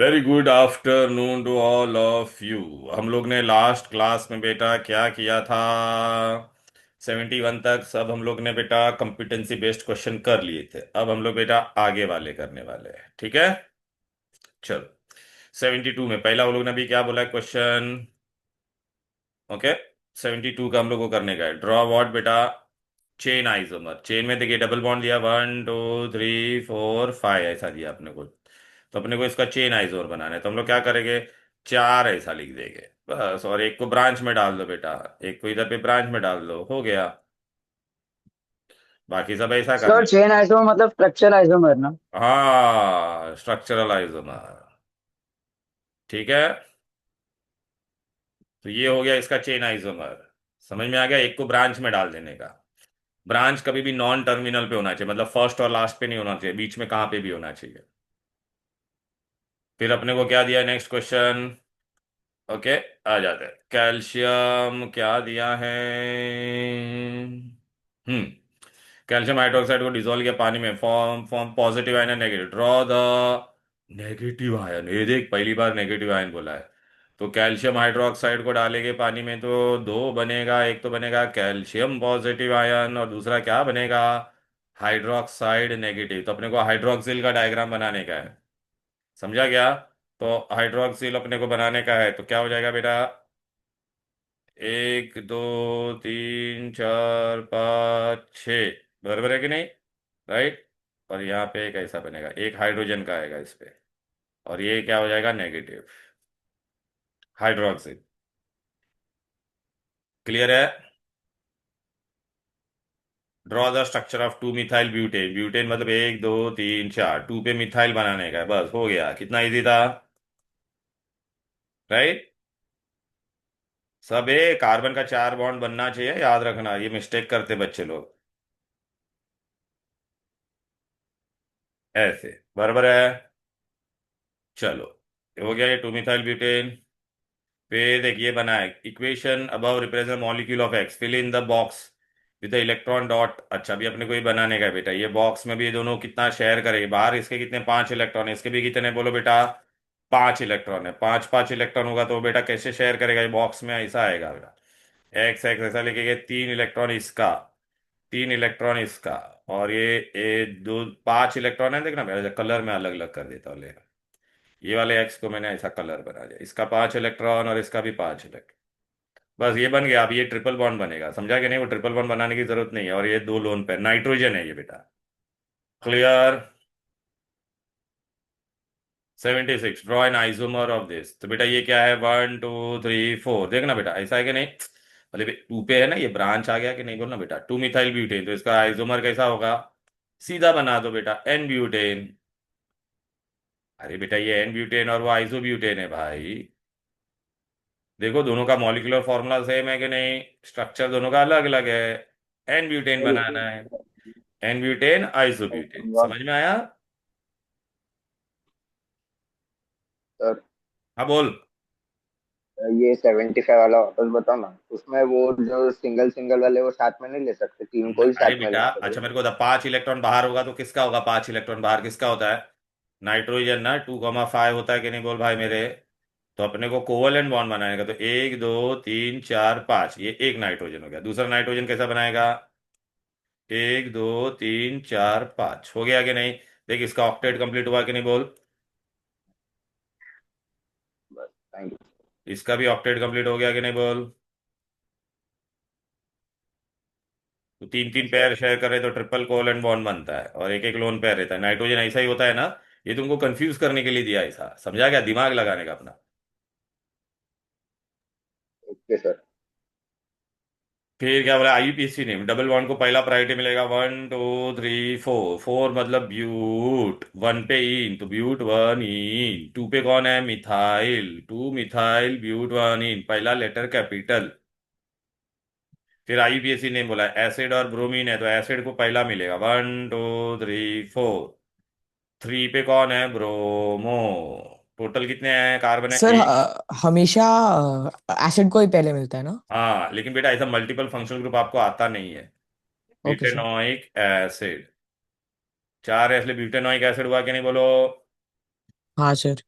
Very good afternoon to all of you. हम लोग ने लास्ट क्लास में बेटा क्या किया था? 71 तक सब हम लोग ने बेटा कंपिटेंसी बेस्ड क्वेश्चन कर लिए थे। अब हम लोग बेटा आगे वाले करने वाले हैं, ठीक है? चलो, 72 में पहला हम लोग ने अभी क्या बोला क्वेश्चन? ओके, 72 का हम लोग को करने का है। ड्रॉ व्हाट बेटा? Chain isomer. चेन में देखिए डबल बॉन्ड दिया, 1 2 3 4 5 ऐसा दिया अपने को। तो अपने को इसका चेन आइसोमर बनाना है, तो हम लोग क्या करेंगे? चार ऐसा लिख देंगे बस, और एक को ब्रांच में डाल दो बेटा। एक को इधर पे ब्रांच में डाल दो, हो गया। बाकी सब ऐसा सर करना। चेन आइसोमर मतलब स्ट्रक्चर आइसोमर ना। हाँ, स्ट्रक्चरल आइसोमर। ठीक है, तो ये हो गया इसका चेन आइसोमर। समझ में आ गया? एक को ब्रांच में डाल देने का। ब्रांच कभी भी नॉन टर्मिनल पे होना चाहिए, मतलब फर्स्ट और लास्ट पे नहीं होना चाहिए, बीच में कहाँ पे भी होना चाहिए। फिर अपने को क्या दिया नेक्स्ट क्वेश्चन? ओके, आ जाते हैं। कैल्शियम क्या दिया है? हम्म कैल्शियम हाइड्रोक्साइड को डिसॉल्व किया पानी में, form form positive ion negative. Draw the negative ion. ये देख, पहली बार नेगेटिव आयन बोला है। तो कैल्शियम हाइड्रोक्साइड को डालेंगे पानी में तो दो बनेगा। एक तो बनेगा कैल्शियम पॉजिटिव आयन, और दूसरा क्या बनेगा? Hydroxide negative. तो अपने को हाइड्रोक्सिल का डायग्राम बनाने का है, समझा गया? तो हाइड्रोक्सिल अपने को बनाने का है, तो क्या हो जाएगा बेटा? 1 2 3 4 5 6। बराबर है कि नहीं? राइट। और यहाँ पे एक ऐसा बनेगा, एक हाइड्रोजन का आएगा इस पे। और ये क्या हो जाएगा? Negative hydroxyl. क्लियर है? Draw the structure of 2 methyl butane. Butane मतलब 1 2 3 4, टू पे मिथाइल बनाने का है, बस हो गया। कितना इजी था? राइट। सब कार्बन का चार बॉन्ड बनना चाहिए, याद रखना, ये मिस्टेक करते बच्चे लोग। ऐसे बराबर है। चलो, ये हो गया ये 2 मिथाइल ब्यूटेन। फिर देखिए बना है equation above represent molecule of x, fill in the box with the electron dot. अच्छा, अभी अपने को ये बनाने का है बेटा। ये बॉक्स में भी ये दोनों कितना शेयर करेंगे? बाहर इसके कितने? 5 इलेक्ट्रॉन है, इसके भी कितने बोलो बेटा? 5 इलेक्ट्रॉन है। पांच पांच इलेक्ट्रॉन होगा तो बेटा कैसे शेयर करेगा? ये बॉक्स में ऐसा आएगा बेटा, एक्स एक्स ऐसा लिखेंगे। 3 इलेक्ट्रॉन इसका, 3 इलेक्ट्रॉन इसका, और ये दो 5 इलेक्ट्रॉन है। देखना मेरा कलर में अलग अलग कर देता हूँ, लेना। ये वाले एक्स को मैंने ऐसा कलर बना दिया, इसका 5 इलेक्ट्रॉन और इसका भी 5 इलेक्ट्रॉन। बस ये बन गया। अब ये ट्रिपल बॉन्ड बनेगा, समझा कि नहीं? वो ट्रिपल बॉन्ड बनाने की जरूरत नहीं है। और ये दो लोन पेयर नाइट्रोजन है ये बेटा। Clear? 76, draw an isomer of this. तो बेटा ये क्या है? 1 2 3 4। देखना बेटा ऐसा है कि नहीं? मतलब टू पे है ना, ये ब्रांच आ गया कि नहीं बोलना बेटा? 2 मिथाइल ब्यूटेन, तो इसका आइसोमर कैसा होगा? सीधा बना दो बेटा, एन ब्यूटेन। अरे बेटा ये एन ब्यूटेन और वो आइसो ब्यूटेन है भाई। देखो दोनों का मॉलिक्यूलर फॉर्मूला सेम है कि नहीं? स्ट्रक्चर दोनों का अलग अलग है। एन ब्यूटेन बनाना है। N butane isobutane, sir समझ में आया? हाँ बोल। ये 75 वाला वापस बताओ ना। उसमें वो जो सिंगल सिंगल वाले वो साथ में नहीं ले सकते, तीन को ही अरे साथ में बेटा, लेना अच्छा पड़ेगा। मेरे को 5 इलेक्ट्रॉन बाहर होगा तो किसका होगा? 5 इलेक्ट्रॉन बाहर किसका होता है? नाइट्रोजन ना। 2,5 होता है कि नहीं बोल भाई मेरे? तो अपने को कोवलेंट बॉन्ड बनाने का, तो 1 2 3 4 5, ये एक नाइट्रोजन हो गया। दूसरा नाइट्रोजन कैसा बनाएगा? 1 2 3 4 5, हो गया कि नहीं? देख इसका ऑक्टेट कंप्लीट हुआ कि नहीं बोल? बस, थैंक यू। इसका भी ऑक्टेट कंप्लीट हो गया कि नहीं बोल? तो तीन तीन यस पेयर सर। शेयर करे तो ट्रिपल कोवलेंट बॉन्ड बनता है, और एक एक लोन पेयर रहता है। नाइट्रोजन ऐसा ही होता है ना। ये तुमको कंफ्यूज करने के लिए दिया ऐसा, समझा? क्या दिमाग लगाने का अपना। Okay sir. फिर क्या बोला? आईयूपीएसी नेम, डबल बॉन्ड को पहला प्रायोरिटी मिलेगा। 1 2 3 4। फोर मतलब ब्यूट। वन पे इन, तो ब्यूट वन इन। टू पे कौन है? Methyl. 2 methyl but one ene, पहला लेटर कैपिटल। फिर आईयूपीएसी नेम बोला एसिड और ब्रोमीन है, तो एसिड को पहला मिलेगा। 1 2 3 4। थ्री पे कौन है? ब्रोमो। टोटल कितने हैं कार्बन? है सर एक। हमेशा एसिड को ही पहले मिलता है ना। हाँ लेकिन बेटा ऐसा मल्टीपल फंक्शनल ग्रुप आपको आता नहीं है। Okay sir. Butanoic acid. चार है इसलिए ब्यूटेनोइक एसिड हुआ कि नहीं बोलो? हाँ सर।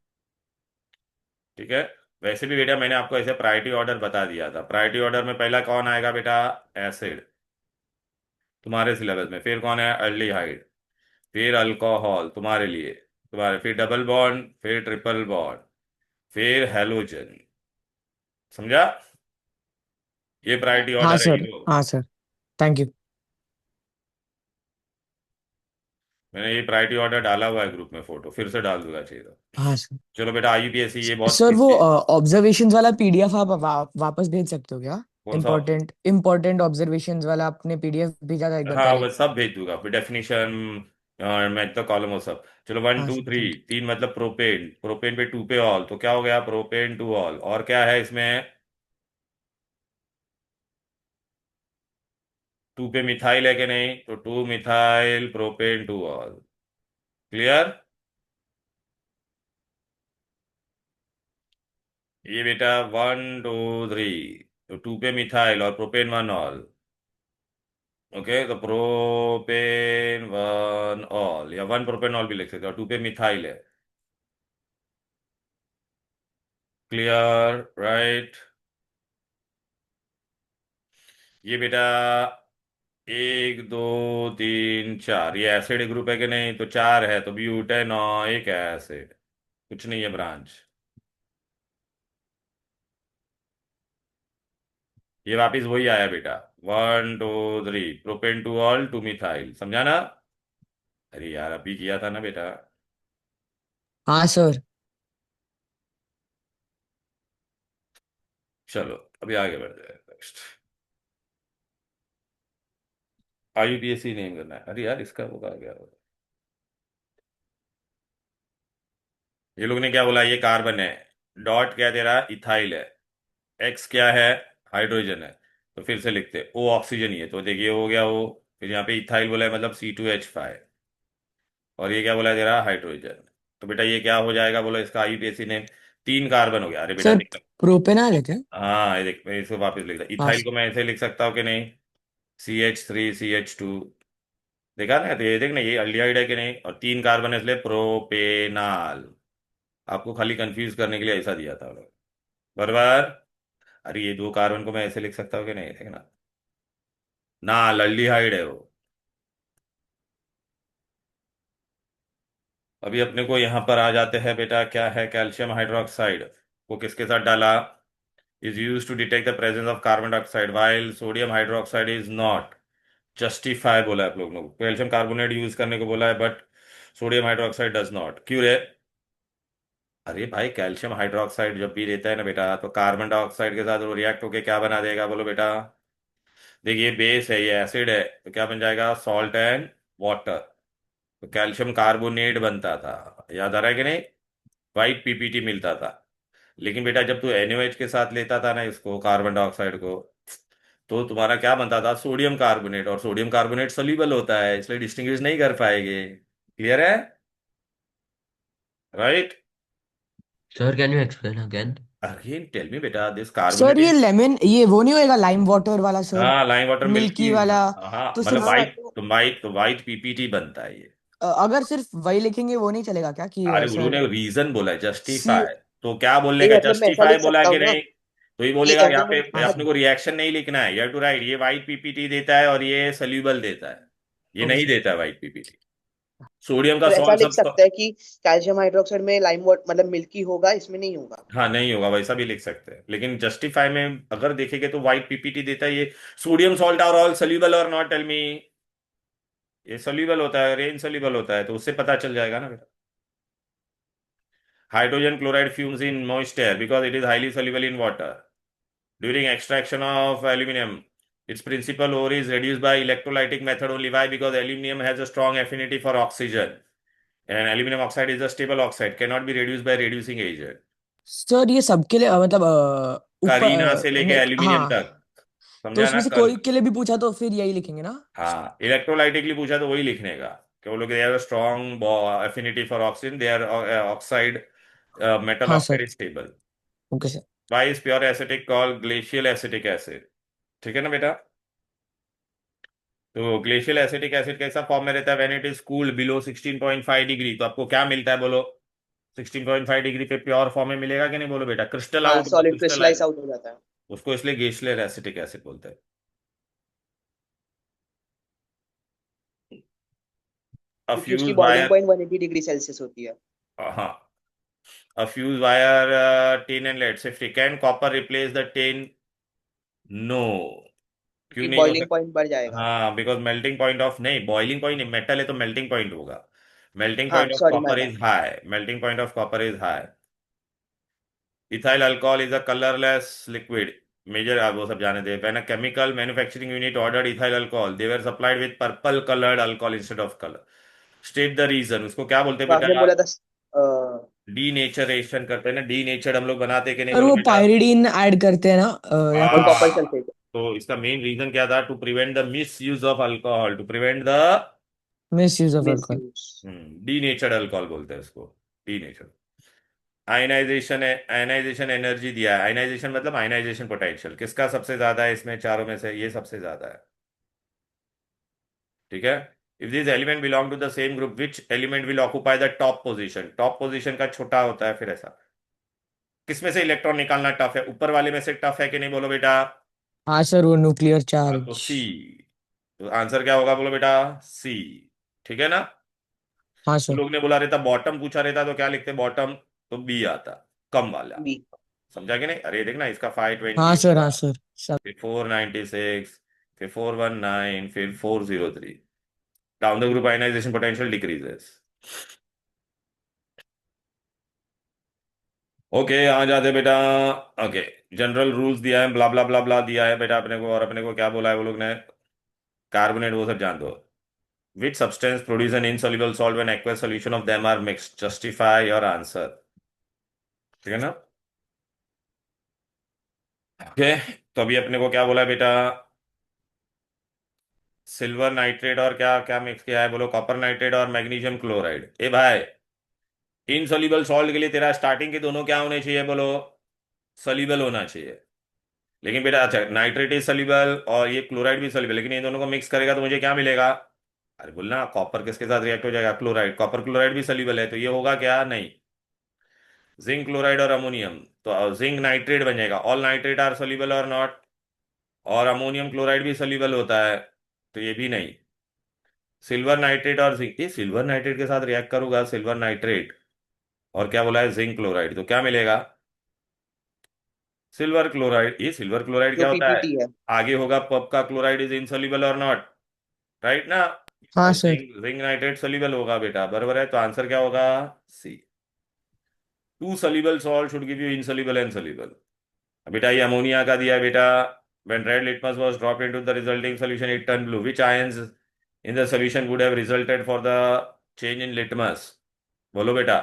ठीक है। वैसे भी बेटा मैंने आपको ऐसे प्रायोरिटी ऑर्डर बता दिया था। प्रायोरिटी ऑर्डर में पहला कौन आएगा बेटा? एसिड, तुम्हारे सिलेबस में। फिर कौन है? अल्डिहाइड। फिर अल्कोहल तुम्हारे लिए, तुम्हारे फिर डबल बॉन्ड, फिर ट्रिपल बॉन्ड, फिर हेलोजन। समझा? ये प्रायोरिटी हाँ ऑर्डर है, ये सर, लो। हाँ सर, थैंक यू। मैंने ये प्रायोरिटी ऑर्डर डाला हुआ है ग्रुप में, फोटो फिर से डाल दूंगा, चाहिए तो। हाँ सर। चलो बेटा, आईयूपीएससी ये बहुत सर वो इसकी। ऑब्जर्वेशंस वाला पीडीएफ आप वापस भेज सकते हो क्या? कौन सा? इम्पोर्टेंट ऑब्जर्वेशंस वाला आपने पीडीएफ भेजा था एक बार हाँ पहले। वो सब भेज दूंगा, फिर डेफिनेशन, मैं तो कॉलम वो सब। चलो, वन हाँ two sir, three, thank you. तीन मतलब प्रोपेन। प्रोपेन पे टू पे ऑल, तो क्या हो गया? Propane two all. और क्या है इसमें? टू पे मिथाइल है कि नहीं? तो two methyl propane two all. Clear? ये बेटा वन टू थ्री, तो टू पे मिथाइल और प्रोपेन वन ऑल। ओके, तो प्रोपेन वन ऑल, या वन प्रोपेन ऑल भी लिख सकते हो, टू पे मिथाइल है। क्लियर? राइट। ये बेटा एक दो तीन चार, ये एसिड ग्रुप है कि नहीं? तो चार है, तो ब्यूटेनॉइक एसिड। कुछ नहीं है ब्रांच। ये वापिस वही आया बेटा। One two three, propane two all two methyl. समझा ना? अरे यार, अभी किया था ना बेटा। हाँ सर। चलो, अभी आगे बढ़ते हैं। नेक्स्ट, आईयूपीएसी नेम करना है। अरे यार, इसका वो कहा गया। ये लोग ने क्या बोला? ये कार्बन है, डॉट क्या दे रहा? इथाइल है। एक्स क्या है? हाइड्रोजन है। तो फिर से लिखते, ओ ऑक्सीजन ही है, तो देखिए हो गया वो। फिर यहाँ पे इथाइल बोला है, मतलब C2H5। और ये क्या बोला दे रहा? हाइड्रोजन। तो बेटा ये क्या हो जाएगा बोलो, इसका आईयूपीएसी नेम। तीन कार्बन हो गया। अरे बेटा सर दिक्कत। प्रोपेनॉल है क्या? हाँ, ये देख, मैं इसको वापस लिख रहा। हाँ इथाइल को सर। मैं ऐसे लिख सकता हूँ कि नहीं? CH3CH2। देखा ना? तो ये देख ना, ये अल्डिहाइड है कि नहीं? और तीन कार्बन है, इसलिए प्रोपेनाल। आपको खाली कंफ्यूज करने के लिए ऐसा दिया था उन्होंने। बराबर। अरे ये दो कार्बन को मैं ऐसे लिख सकता हूँ कि नहीं? देखना ना, अल्डिहाइड है वो। अभी अपने को यहाँ पर आ जाते हैं बेटा, क्या है? कैल्शियम हाइड्रोक्साइड को किसके साथ डाला? Is use to detect the presence of carbon dioxide while sodium hydroxide is not justify. बोला है आप लोगों को, कैल्शियम कार्बोनेट यूज करने को बोला है, but sodium hydroxide does not. क्यों रे? अरे भाई, कैल्शियम हाइड्रोक्साइड जब भी देता है ना बेटा, तो कार्बन डाइऑक्साइड के साथ वो रिएक्ट होके क्या बना देगा बोलो बेटा? देखिए, बेस है, ये एसिड है, तो क्या बन जाएगा? Salt and water. तो कैल्शियम कार्बोनेट बनता था, याद आ रहा है कि नहीं? वाइट पीपीटी मिलता था। लेकिन बेटा जब तू NaOH के साथ लेता था ना इसको, कार्बन डाइऑक्साइड को, तो तुम्हारा क्या बनता था? Sodium carbonate. और सोडियम कार्बोनेट सोल्यूबल होता है, इसलिए डिस्टिंग्विश नहीं कर पाएंगे। क्लियर है? Right. Sir, can you explain again? Again tell me बेटा, दिस सर कार्बोनेट ये इज। लेमन, ये वो नहीं होएगा लाइम वाटर वाला सर? हाँ, लाइम वाटर मिल्की। मिल्की वाला? हाँ तो मतलब सिर्फ वाइट, तो वाइट पीपीटी बनता है ये। अगर सिर्फ वही लिखेंगे वो नहीं चलेगा क्या कि अरे सर? उन्होंने रीजन बोला है, सी जस्टिफाई। तो क्या बोलने नहीं का? मतलब मैं ऐसा जस्टिफाई लिख बोला सकता कि हूँ ना नहीं? तो ये कि बोलेगा यहाँ पे, एलिमेंट हाँ अपने सर। को रिएक्शन नहीं लिखना है, यू टू राइट ये वाइट पीपीटी देता है और ये सोल्यूबल देता है। ये ओके नहीं सर। देता है वाइट पीपीटी। सोडियम का तो ऐसा सॉल्ट लिख सब। सकता है कि कैल्शियम हाइड्रोक्साइड में लाइम वाटर मतलब मिल्की होगा, इसमें नहीं होगा। हाँ, नहीं होगा, वैसा भी लिख सकते हैं, लेकिन जस्टिफाई में अगर देखेंगे तो वाइट पीपीटी देता है ये। Sodium salt are all soluble और नॉट? Tell me. ये सोल्यूबल होता है, रेन सोल्यूबल होता है, तो उससे पता चल जाएगा ना बेटा। Hydrogen chloride fumes in moist air because it is highly soluble in water during extraction of aluminium. Its principal ore is reduced by electrolytic method only. Why? Because aluminum has a strong affinity for oxygen, and aluminum oxide is a stable oxide, cannot be reduced by reducing agent. Sir ये सबके लिए मतलब ऊपर करीना से लेके नहीं, aluminium हाँ। तक। तो समझा ना? उसमें से कल। कोई के लिए भी पूछा तो फिर यही लिखेंगे ना? हाँ, इलेक्ट्रोलाइटिकली पूछा तो वही लिखने का, कि वो लोग they are strong affinity for oxygen, they are oxide, metal हाँ oxide sir. Is stable. Okay sir. Why is pure acetic call glacial acetic acid? ठीक है ना बेटा? तो ग्लेशियल एसिटिक एसिड कैसा फॉर्म में रहता है? When it is cooled below 16.5 degree, तो आपको क्या मिलता है बोलो? 16.5 डिग्री पे प्योर फॉर्म में मिलेगा कि नहीं, बोलो बेटा। क्रिस्टल हाँ, out, solid crystallise, crystallise out हो जाता है। उसको इसलिए गेसलर एसिटिक एसिड बोलते हैं। अ क्योंकि उसकी fuse boiling wire, point 180 degree Celsius होती है। हाँ, a fuse wire tin and lead से free, can copper replace the tin? No, क्यों क्योंकि नहीं हो बॉइलिंग सकता? पॉइंट बढ़ जाएगा। हाँ, बिकॉज मेल्टिंग पॉइंट ऑफ, नहीं बॉइलिंग पॉइंट नहीं, मेटल है तो मेल्टिंग पॉइंट होगा। मेल्टिंग हाँ, point of sorry, my copper bad. Is high, melting point of copper is high. Ethyl alcohol is a colourless liquid, major, वो सब जाने दे। When a chemical manufacturing unit ordered ethyl alcohol, they were supplied with purple coloured alcohol instead of colour. State the reason, उसको क्या बोलते हैं तो आपने बेटा? बोला था डीनेचरेशन करते हैं ना, डीनेचर्ड हम लोग बनाते कि नहीं, और बोलो वो बेटा। पायरिडीन ऐड करते हैं ना, या और कुछ। कॉपर हाँ, सल्फेट। तो इसका मेन रीजन क्या था? To prevent the misuse of alcohol, to prevent the misuse of mis alcohol. Use. Denatured alcohol बोलते हैं इसको, डीनेचर्ड। आयनाइजेशन है, आयनाइजेशन एनर्जी दिया है। आयनाइजेशन मतलब आयनाइजेशन पोटेंशियल किसका सबसे ज्यादा है इसमें चारों में से? ये सबसे ज्यादा है, ठीक है। If this element belong to the same group, which element will occupy the top position? Top position का छोटा होता है, फिर ऐसा किसमें से इलेक्ट्रॉन निकालना टफ है? ऊपर वाले में से टफ है कि नहीं, बोलो बेटा। हाँ सर, वो न्यूक्लियर हाँ, तो चार्ज। सी। तो आंसर क्या होगा, बोलो बेटा? सी, ठीक है ना। हाँ तो सर। लोग ने बोला रहता बॉटम, पूछा रहता तो क्या लिखते बॉटम, तो बी आता, कम वाला। बी। समझा कि नहीं? अरे देखना, इसका 520 हाँ सर। होगा, हाँ सर सब। फिर 496, फिर 419, फिर 403। Down the group ionization potential decreases. Okay, आ जाते बेटा। ओके, जनरल रूल्स दिया है, ब्ला ब्ला ब्ला ब्ला दिया है बेटा अपने को, और अपने को क्या बोला है वो लोग ने? कार्बोनेट, वो सब जान दो। Which substance produce an insoluble salt when aqueous solution of them are mixed? Justify your answer. ठीक है ना? ओके, तो अभी अपने को क्या बोला है बेटा? सिल्वर नाइट्रेट और क्या क्या मिक्स किया है, बोलो? कॉपर नाइट्रेट और मैग्नीशियम क्लोराइड। ए भाई, इनसॉल्युबल सॉल्ट के लिए तेरा स्टार्टिंग के दोनों क्या होने चाहिए, बोलो? सॉल्युबल होना चाहिए। लेकिन बेटा, अच्छा, नाइट्रेट इज सॉल्युबल और ये क्लोराइड भी सॉल्युबल, लेकिन इन दोनों को मिक्स करेगा तो मुझे क्या मिलेगा? अरे बोलना, कॉपर किसके साथ रिएक्ट हो जाएगा? क्लोराइड। कॉपर क्लोराइड भी सॉल्युबल है, तो ये होगा क्या? नहीं, जिंक क्लोराइड और अमोनियम। तो जिंक नाइट्रेट बन जाएगा। ऑल नाइट्रेट आर सोल्यूबल और नॉट? और अमोनियम क्लोराइड भी सोल्यूबल होता है, तो ये भी नहीं। सिल्वर नाइट्रेट और जिंक, ये सिल्वर नाइट्रेट के साथ रिएक्ट करूंगा, सिल्वर नाइट्रेट, और क्या बोला है? जिंक क्लोराइड, तो क्या मिलेगा? Silver chloride. ये सिल्वर क्लोराइड जो क्या होता है? पीपीटी है। आगे होगा पब का क्लोराइड इज इनसोल्यूबल और नॉट, राइट ना। हाँ और sir. Zinc zinc nitrate soluble होगा बेटा, बराबर है। तो आंसर क्या होगा? C. Two soluble salt should give you insoluble and soluble. बेटा ये अमोनिया का दिया है बेटा। When red litmus was dropped into the resulting solution, it turned blue. Which ions in the solution would have resulted for the change in litmus? बोलो बेटा।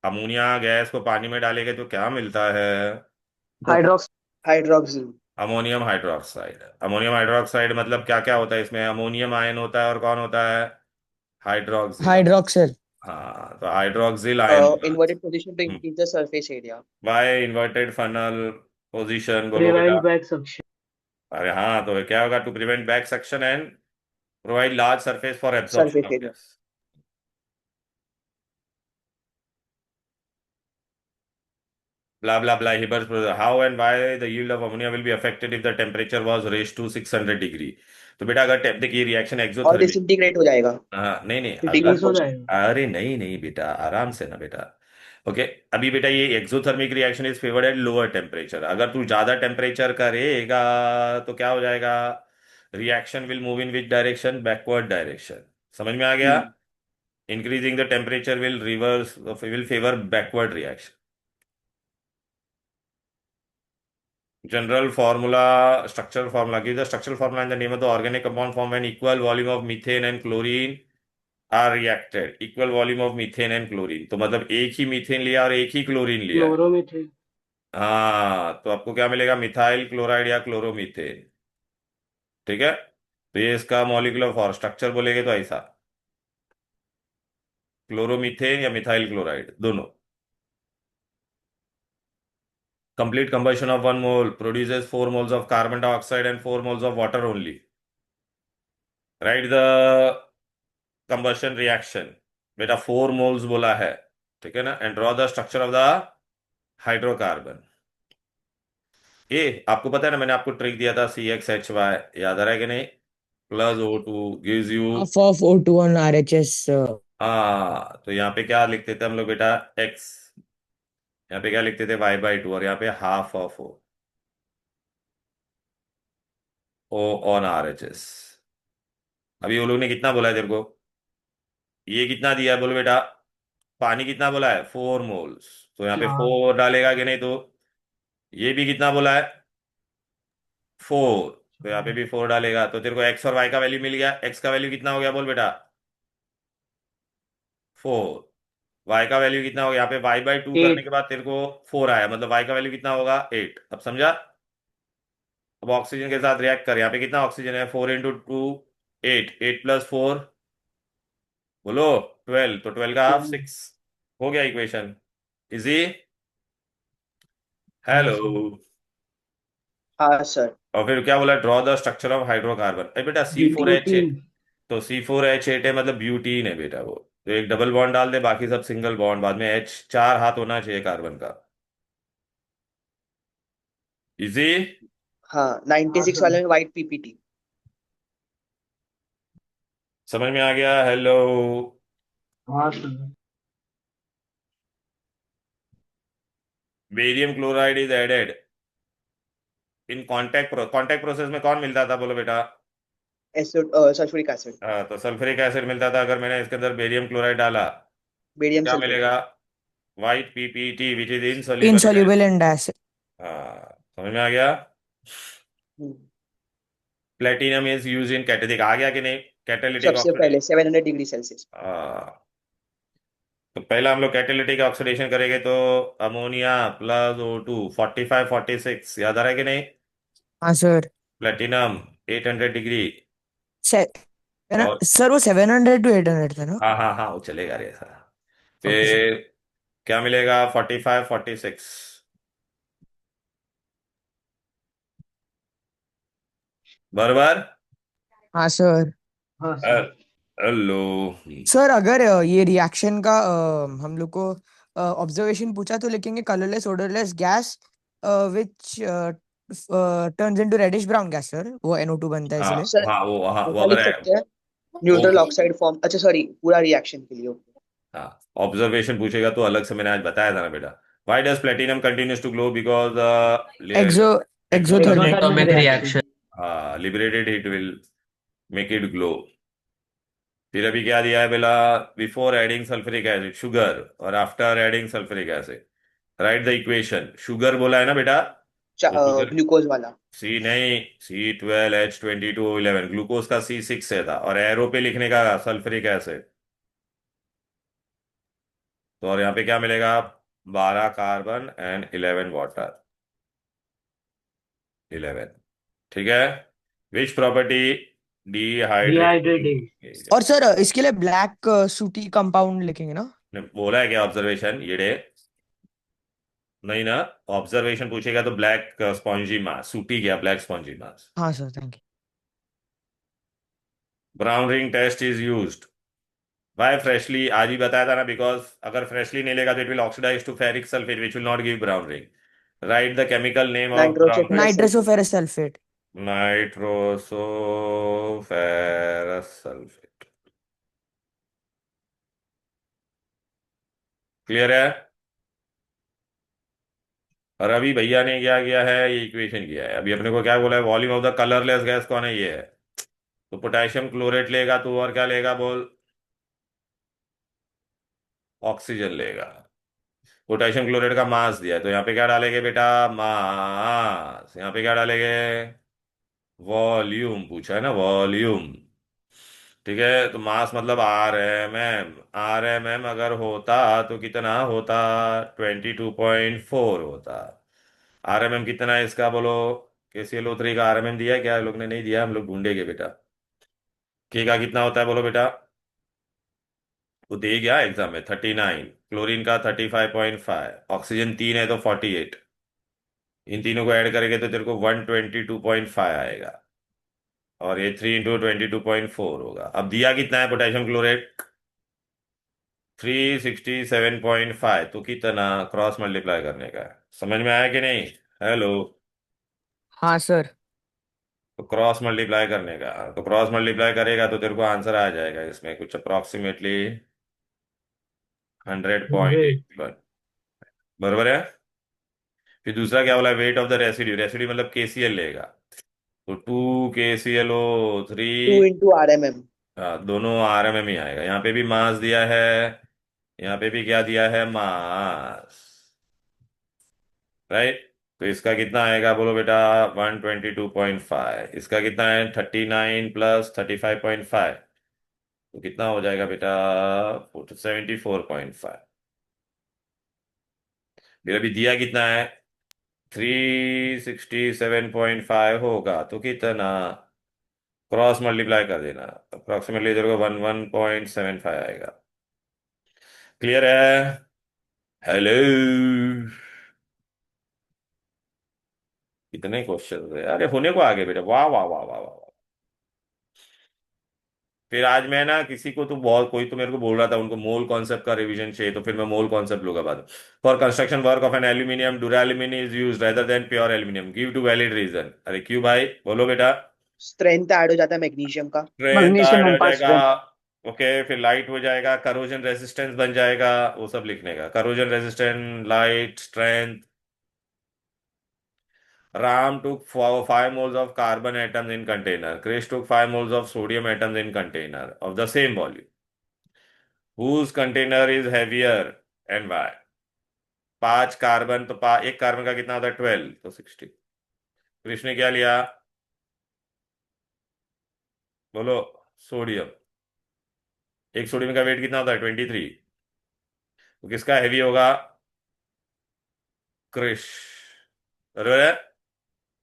Ammonia gas को पानी में डालेंगे तो क्या मिलता है? Hydrox hydroxyl. Ammonium hydroxide. Ammonium hydroxide मतलब क्या क्या होता है इसमें? अमोनियम आयन होता है, और कौन होता है? हाइड्रोक्सिल। हाइड्रोक्सल। हाँ, तो हाइड्रोक्सिल आयन होगा। Inverted position to increase the surface area. By inverted funnel position, बोलो बेटा। Prevent back suction. अरे हाँ, तो क्या होगा? To prevent back suction and provide large surface for absorption surface of area. gas. Blah blah blah. Hibbers, how and why the yield of ammonia will be affected if the temperature was raised to 600 degree? तो बेटा अगर देखिए reaction और exothermic. Disintegrate हो जाएगा। हाँ, नहीं नहीं, अगर, फ्रीज हो 54%। जाएगा। अरे नहीं नहीं बेटा, आराम से ना बेटा। ओके, अभी बेटा ये exothermic reaction is favoured at lower temperature. अगर तू ज्यादा टेम्परेचर करेगा तो क्या हो जाएगा? Reaction will move in which direction? Backward direction. समझ में आ गया? Increasing the temperature will reverse, will favour backward reaction. General formula, structural formula. Give the structural formula and the name of the organic compound formed when equal volume of methane and chlorine are reacted. Equal volume of methane and chlorine. तो मतलब एक ही methane लिया और एक ही chlorine लिया है। Chloromethane. हाँ, तो आपको क्या मिलेगा? मिथाइल क्लोराइड या क्लोरोमीथेन, ठीक है। तो ये इसका मॉलिक्यूलर फॉर स्ट्रक्चर बोलेगे तो ऐसा, क्लोरोमीथेन या मिथाइल क्लोराइड दोनों। Complete combustion of 1 mole produces 4 moles of carbon dioxide and 4 moles of water only. Write the combustion reaction. बेटा 4 मोल्स बोला है, ठीक है ना, and draw the structure of the hydrocarbon. ये आपको पता है ना, मैंने आपको ट्रिक दिया था CXHY, याद आ रहा है कि नहीं? +O2 gives you, half of O2 on RHS. हाँ, तो यहाँ पे क्या लिखते थे हम लोग बेटा? X, यहाँ पे क्या लिखते थे? Y/2, और यहाँ पे half of O on RHS। अभी वो लोग ने कितना बोला है तेरे को? ये कितना दिया है बोलो बेटा? पानी कितना बोला है? 4 मोल्स। तो यहाँ पे 4 डालेगा कि नहीं? तो ये भी कितना बोला है? 4। तो यहाँ पे भी 4 डालेगा, तो तेरे को एक्स और वाई का वैल्यू मिल गया। एक्स का वैल्यू कितना हो गया बोल बेटा? 4। वाई का वैल्यू कितना हो गया? यहाँ पे y/2 करने 8। के बाद तेरे को 4 आया, मतलब वाई का वैल्यू कितना होगा? 8। अब समझा? अब ऑक्सीजन के साथ रिएक्ट कर, यहाँ पे कितना ऑक्सीजन है? 4 × 2 8, 8 + 4 बोलो 12, तो 12 का हाफ 6। हो गया इक्वेशन, इजी। हेलो। हाँ सर। और फिर क्या बोला? Draw the structure of hydrocarbon. अरे बेटा C4H8, ब्यूटीन। तो C4H8 है, मतलब ब्यूटीन है बेटा वो। तो एक डबल बॉन्ड डाल दे, बाकी सब सिंगल बॉन्ड, बाद में H 4 हाथ होना चाहिए कार्बन का। इजी। हाँ 96 वाले में व्हाइट पीपीटी। समझ में आ गया? Hello. Barium chloride is added in contact process में कौन मिलता था बोलो बेटा? Acid, sulphuric acid. हाँ, तो सल्फ्यूरिक एसिड मिलता था। अगर मैंने इसके अंदर बेरियम क्लोराइड डाला, बेरियम क्या सल्फेट। मिलेगा? White PPT which is insoluble in Insoluble acid। in acid. हाँ, समझ में आ गया? Platinum is use in catalytic, आ गया कि नहीं? कैटेलिटिक सबसे पहले ऑक्सीडेशन। 700 degree Celsius. तो पहला हम लोग कैटेलिटिक ऑक्सीडेशन करेंगे, तो अमोनिया +O2 45 46, याद आ रहा है कि नहीं? हाँ सर। Platinum 800 degree. से, है ना और सर, वो 700 to 800 था ना? हाँ हाँ हाँ, वो चलेगा रे ऐसा। Okay sir. फिर क्या मिलेगा? 45 46 बराबर। हाँ सर। हेलो। सर अगर ये रिएक्शन का हम लोग को ऑब्जर्वेशन पूछा तो लिखेंगे colourless odourless gas which turns into reddish brown gas sir, वो NO2 बनता है हाँ इसलिए। सर हाँ, वो ऐसा लिख अगर है सकते हैं, वो। Neutral oxide form. अच्छा सॉरी, पूरा रिएक्शन के लिए। हाँ, ऑब्जर्वेशन पूछेगा तो अलग से, मैंने आज बताया था ना बेटा। Why does platinum continues to glow? Because exo exothermic. Exothermic exothermic reaction. Reaction. Liberated heat will make it glow. फिर अभी क्या दिया है Bela? Before adding sulphuric acid sugar, और after adding sulphuric acid write the equation. Sugar बोला है ना बेटा? तो शुगर ग्लूकोज वाला। C नहीं, C12H22O11, ग्लूकोज का C6 है था, और एरो पे लिखने का सल्फ्यूरिक एसिड। तो और यहाँ पे क्या मिलेगा? 12 कार्बन एंड 11 वाटर। 11, ठीक है। Which property? डिहाइड्रेटिंग। और सर इसके लिए ब्लैक सूटी कंपाउंड लिखेंगे ना? बोला है क्या ऑब्जर्वेशन ये डे? नहीं ना। ऑब्जर्वेशन पूछेगा तो ब्लैक स्पॉन्जी मास, सूटी क्या, ब्लैक स्पॉन्जी मास। हाँ sir, thank you. Brown ring test is used by freshly, आज ही बताया था ना, बिकॉज अगर फ्रेशली नहीं लेगा तो it will oxidize to ferric sulphate which will not give brown ring. Write the chemical name of brown ring. Nitroso ferrous sulphate. Nitroso ferrous sulphate. Nitroso ferrous sulphate. Clear है? और अभी भैया ने क्या किया है? ये इक्वेशन किया है। अभी अपने को क्या बोला है? Volume of the colourless gas कौन है? ये है। तो पोटेशियम क्लोरेट लेगा तो, और क्या लेगा बोल? ऑक्सीजन लेगा। पोटेशियम क्लोरेट का मास दिया है, तो यहाँ पे क्या डालेंगे बेटा? मास। यहाँ पे क्या डालेंगे? वॉल्यूम पूछा है ना, वॉल्यूम। ठीक है, तो मास मतलब RMM। RMM अगर होता तो कितना होता? 22.4 होता। RMM कितना है इसका बोलो? KClO3 का RMM दिया है क्या? लोग ने नहीं दिया, हम लोग ढूंढेंगे बेटा। के का कितना होता है बोलो बेटा? वो दे गया एग्जाम में 39, क्लोरीन का 35.5, ऑक्सीजन 3 है तो 48। इन तीनों को ऐड करेंगे तो तेरे को 122.5 आएगा, और ये 3 × 22.4 होगा। अब दिया कितना है पोटेशियम क्लोरेट? 367.5 तो कितना क्रॉस मल्टीप्लाई करने का है? समझ में आया कि नहीं? हेलो। हाँ सर। तो क्रॉस मल्टीप्लाई करने का, तो क्रॉस मल्टीप्लाई करेगा तो तेरे को आंसर आ जाएगा इसमें कुछ अप्रोक्सीमेटली 100 100.81। बरोबर है। फिर दूसरा क्या बोला? Weight of the residue, residue मतलब केसीएल लेगा। तो 2 KClO 3। 2 into RMM। हाँ, दोनों आरएमएम ही आएगा। यहाँ पे भी मास दिया है, यहाँ पे भी क्या दिया है? मास। राइट। तो इसका कितना आएगा बोलो बेटा? 122.5। इसका कितना है? 39 प्लस 35.5। तो कितना हो जाएगा बेटा? 74.5। फिर अभी दिया कितना है? 367.5 होगा तो कितना? क्रॉस मल्टीप्लाई कर देना, अप्रोक्सीमेटली इधर को 11.75 आएगा। क्लियर है? हेलो। कितने क्वेश्चन है? अरे होने को आगे बेटा, वाह वाह वाह वाह वाह वाह। फिर आज मैं ना किसी को तो बहुत, कोई तो मेरे को बोल रहा था उनको मोल कॉन्सेप्ट का रिवीजन चाहिए, तो फिर मैं मोल कॉन्सेप्ट लूंगा बाद में। For construction work of an aluminium duralumin is use rather than pure aluminium, give two valid reason. अरे क्यों भाई? बोलो बेटा। स्ट्रेंथ ऐड हो जाता है मैग्नीशियम का। स्ट्रेंथ मैग्नीशियम ऐड हो इम्पार्ट जाएगा। स्ट्रेंथ। ओके, फिर लाइट हो जाएगा, करोजन रेजिस्टेंस बन जाएगा, वो सब लिखने का। Corrosion resistant, light, strength. Ram took 5 moles of carbon atoms in container. Chris took 5 moles of sodium atoms in container of the same volume. Whose container is heavier and why? 5 carbon तो एक carbon का कितना होता है? 12 तो 60। कृष्ण ने क्या लिया? बोलो। सोडियम। एक सोडियम का वेट कितना होता है? 23। तो किसका हैवी होगा? क्रिश। बरोबर है।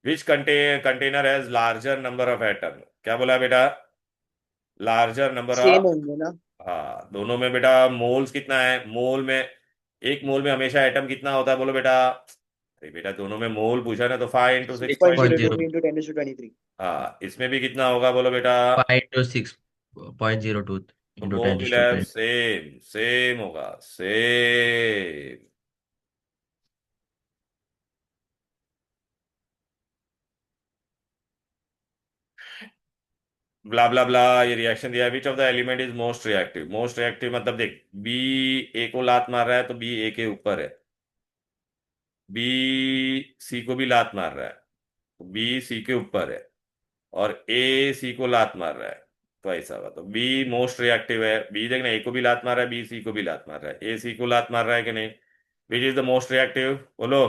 Which container has larger number of atom? क्या बोला बेटा? Larger number same of. होंगे ना। हाँ, दोनों में बेटा मोल्स कितना है? मोल में, एक मोल में हमेशा एटम कितना होता है? बोलो बेटा। अरे बेटा, दोनों में मोल पूछा ना, तो 5 into 6.2। 6.02 into 10 to 23। हाँ, इसमें भी कितना होगा? बोलो बेटा। 5 to 6.02 तो into 10 both to will the have 20. Same same होगा, सेम। ब्ला ब्ला ब्ला, ये रिएक्शन दिया। Which of the element is most reactive? Most reactive मतलब देख, बी ए को लात मार रहा है तो बी ए के ऊपर है, बी सी को भी लात मार रहा है तो बी सी के ऊपर है, और ए सी को लात मार रहा है तो ऐसा होगा। तो बी मोस्ट रिएक्टिव है। बी देखना, ए को भी लात मार रहा है, बी सी को भी लात मार रहा है, ए सी को लात मार रहा है कि नहीं? Which is the most reactive? बोलो।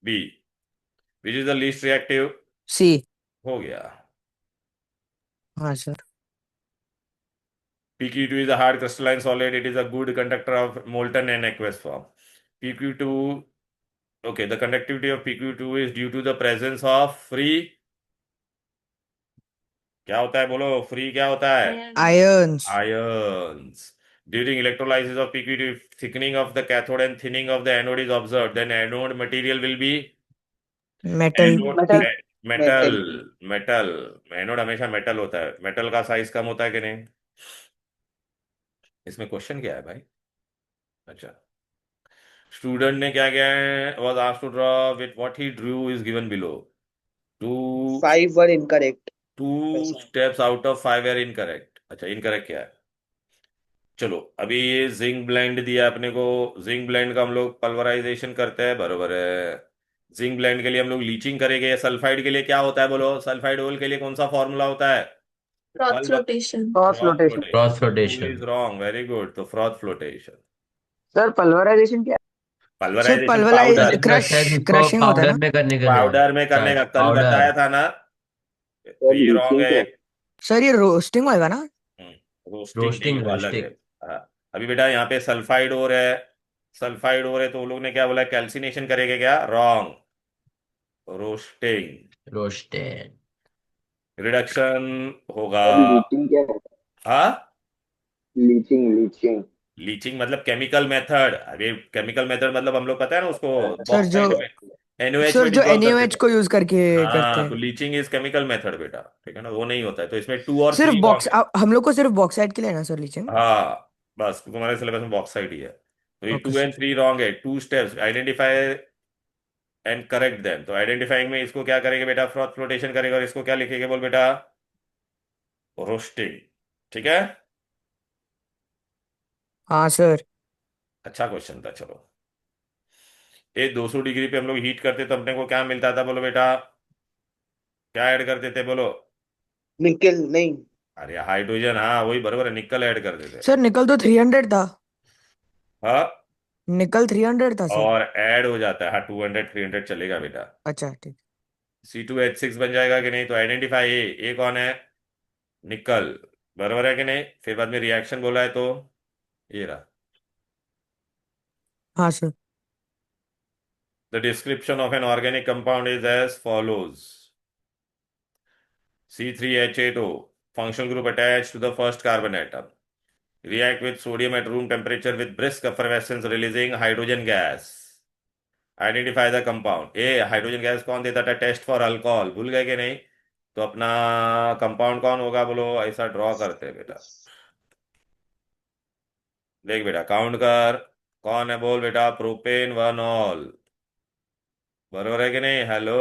B. Which is the least reactive? C. हो गया। हाँ sir. PQ2 is a hard crystalline solid. It is a good conductor of molten and aqueous form. PQ2, okay, the conductivity of PQ2 is due to the presence of free, क्या होता है? बोलो, free क्या होता है? Ions. Ions. During electrolysis of PQT, thickening of the cathode and thinning of the anode is observed. Then anode material will be metal. anode metal. metal. Metal. metal. Anode हमेशा metal होता है। Metal का size कम होता है कि नहीं? इसमें question क्या है भाई? अच्छा, स्टूडेंट ने क्या किया है? was asked to draw with what he drew is given below. Two 5 were incorrect. two steps out of 5 are incorrect. अच्छा, इनकरेक्ट क्या है? चलो, अभी ये जिंक ब्लेंड दिया अपने को। जिंक ब्लेंड का हम लोग पल्वराइजेशन करते हैं, बरोबर है। जिंक ब्लेंड के लिए हम लोग लीचिंग करेंगे। सल्फाइड के लिए क्या होता है? बोलो, सल्फाइड ओल के लिए कौन सा फॉर्मूला होता है? Cross flotation. Cross froth flotation. Flotation. Cross to flotation. Is wrong, very good. तो फ्रॉथ फ्लोटेशन। सर पल्वराइजेशन क्या सर पल्वराइजेशन पल्वराइज पाउडर, मैंने क्रश लगता है कि इसको क्रशिंग होता है पाउडर ना? में करने के लिए है। पाउडर में करने का शायद कल बताया पाउडर। था ना। है? बी रॉन्ग लीचिंग है। क्या सर ये रोस्टिंग होएगा ना? रोस्टिंग नहीं, रोस्टिंग वो अलग है। रोस्टिंग हाँ। अभी बेटा यहाँ पे सल्फाइड और है, सल्फाइड और है, तो वो लोग ने क्या बोला? कैल्सिनेशन करेंगे, क्या? रॉन्ग। रोस्टिंग। रोस्टेड. रिडक्शन होगा। सर लीचिंग क्या है? हाँ, लीचिंग लीचिंग। लीचिंग मतलब केमिकल मेथड। अरे केमिकल मेथड मतलब हम लोग पता है ना उसको, सर जो बॉक्साइट में NaOH सर में जो डिसॉल्व करते NaOH थे। को यूज करके करते हाँ, तो हैं। लीचिंग इज केमिकल मेथड बेटा, ठीक है ना? वो नहीं होता है, तो इसमें 2 और सिर्फ 3 रॉन्ग बॉक्स है। हम लोग को सिर्फ बॉक्साइट के लिए ना सर लीचिंग? हाँ, बस तुम्हारे सिलेबस में बॉक्साइट ही है। तो ये ओके 2 and 3 रॉन्ग है। 2 steps identify and correct them. तो आइडेंटिफाइंग में इसको क्या करेंगे बेटा, फ्लोटेशन करेगा, और इसको क्या लिखेंगे बोल बेटा, रोस्टिंग। ठीक है, हाँ सर। अच्छा क्वेश्चन था। चलो, ये 200 डिग्री पे हम लोग हीट करते तो अपने को क्या मिलता था बोलो बेटा, क्या ऐड करते थे बोलो। निकल नहीं। अरे हाइड्रोजन, हाँ वही बराबर है, निकल ऐड करते थे। सर निकल तो 300 था। हाँ, निकल 300 था सर। और ऐड हो जाता है, हाँ 200 300 चलेगा बेटा। अच्छा ठीक। C2H6 बन जाएगा कि नहीं। तो आइडेंटिफाई, ए कौन है, निकल, बराबर है कि नहीं। फिर बाद में रिएक्शन बोला है तो ये रहा। हाँ sir. The description of an organic compound is as follows. C3H8O, functional group attached to the first carbon atom, react with sodium at room temperature with brisk effervescence releasing hydrogen gas. Identify the compound. A hydrogen gas कौन देता था test for alcohol, भूल गए कि नहीं। तो अपना compound कौन होगा बोलो, ऐसा ड्रॉ करते हैं बेटा। देख बेटा काउंट कर, कौन है बोल बेटा, प्रोपेन वन ऑल, बरोबर है कि नहीं। हेलो,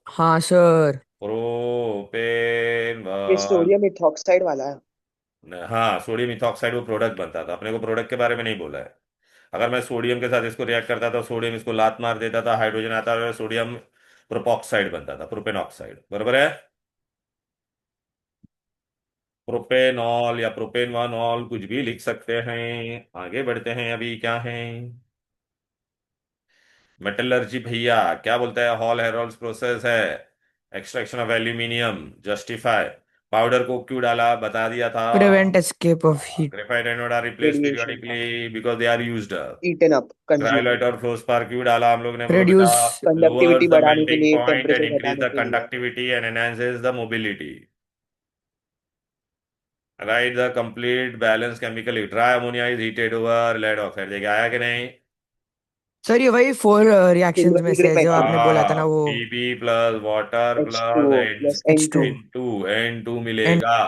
हाँ सर। प्रोपेन ये वन। सोडियम इथॉक्साइड वाला है। हाँ सोडियम इथॉक्साइड वो प्रोडक्ट बनता था, अपने को प्रोडक्ट के बारे में नहीं बोला है। अगर मैं सोडियम के साथ इसको रिएक्ट करता था, सोडियम इसको लात मार देता था, हाइड्रोजन आता था, सोडियम प्रोपॉक्साइड बनता था, प्रोपेनॉक्साइड, बरोबर है। प्रोपेनॉल या प्रोपेनॉल कुछ भी लिख सकते हैं। आगे बढ़ते हैं, अभी क्या है, मेटलर्जी भैया क्या बोलता है, हॉल हेरोल्ड्स प्रोसेस है, extraction of aluminium, justify. Powder को क्यों डाला बता दिया था। Prevent escape of heat. Graphite anode are replace radiation. Periodically because they are used up. Eaten up, consume. Cryolite और फ्लोस्पार क्यों डाला हम लोग ने बोलो बेटा, रिड्यूस। lowers कंडक्टिविटी the बढ़ाने के melting लिए, point and टेम्परेचर increase घटाने the के लिए। conductivity and enhances the mobility. Write the complete balance chemically. Dry ammonia is heated over lead oxide. देखिए आया कि नहीं। सर ये वही 4 रिएक्शंस में सिल्वर से ग्रिप है जो आपने बोला था हाँ, ना वो। Pb plus water plus H2O plus H2 N2। N2 and मिलेगा।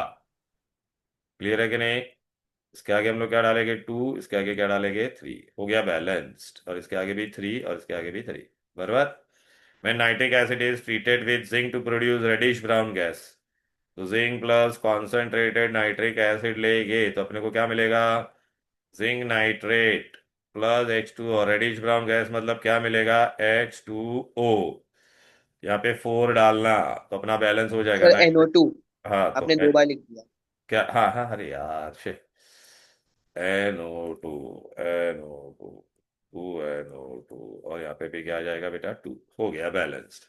क्लियर है कि नहीं। इसके आगे हम लोग क्या डालेंगे, 2, इसके आगे क्या डालेंगे, 3, हो गया बैलेंस्ड। और इसके आगे भी 3 और इसके आगे भी 3, बराबर। When nitric acid is treated with zinc to produce reddish brown gas, तो zinc plus concentrated nitric acid लेंगे तो अपने को क्या मिलेगा, zinc nitrate plus H2O, reddish brown gas मतलब क्या मिलेगा, H2O। यहाँ पे 4 डालना तो अपना बैलेंस हो जाएगा सर नाइट्रिक। NO2 हाँ तो आपने 2 बार लिख दिया। क्या, हाँ हाँ, अरे यार शिट, NO2, NO2, 2NO2, और यहाँ पे भी क्या आ जाएगा बेटा, 2, हो गया balanced.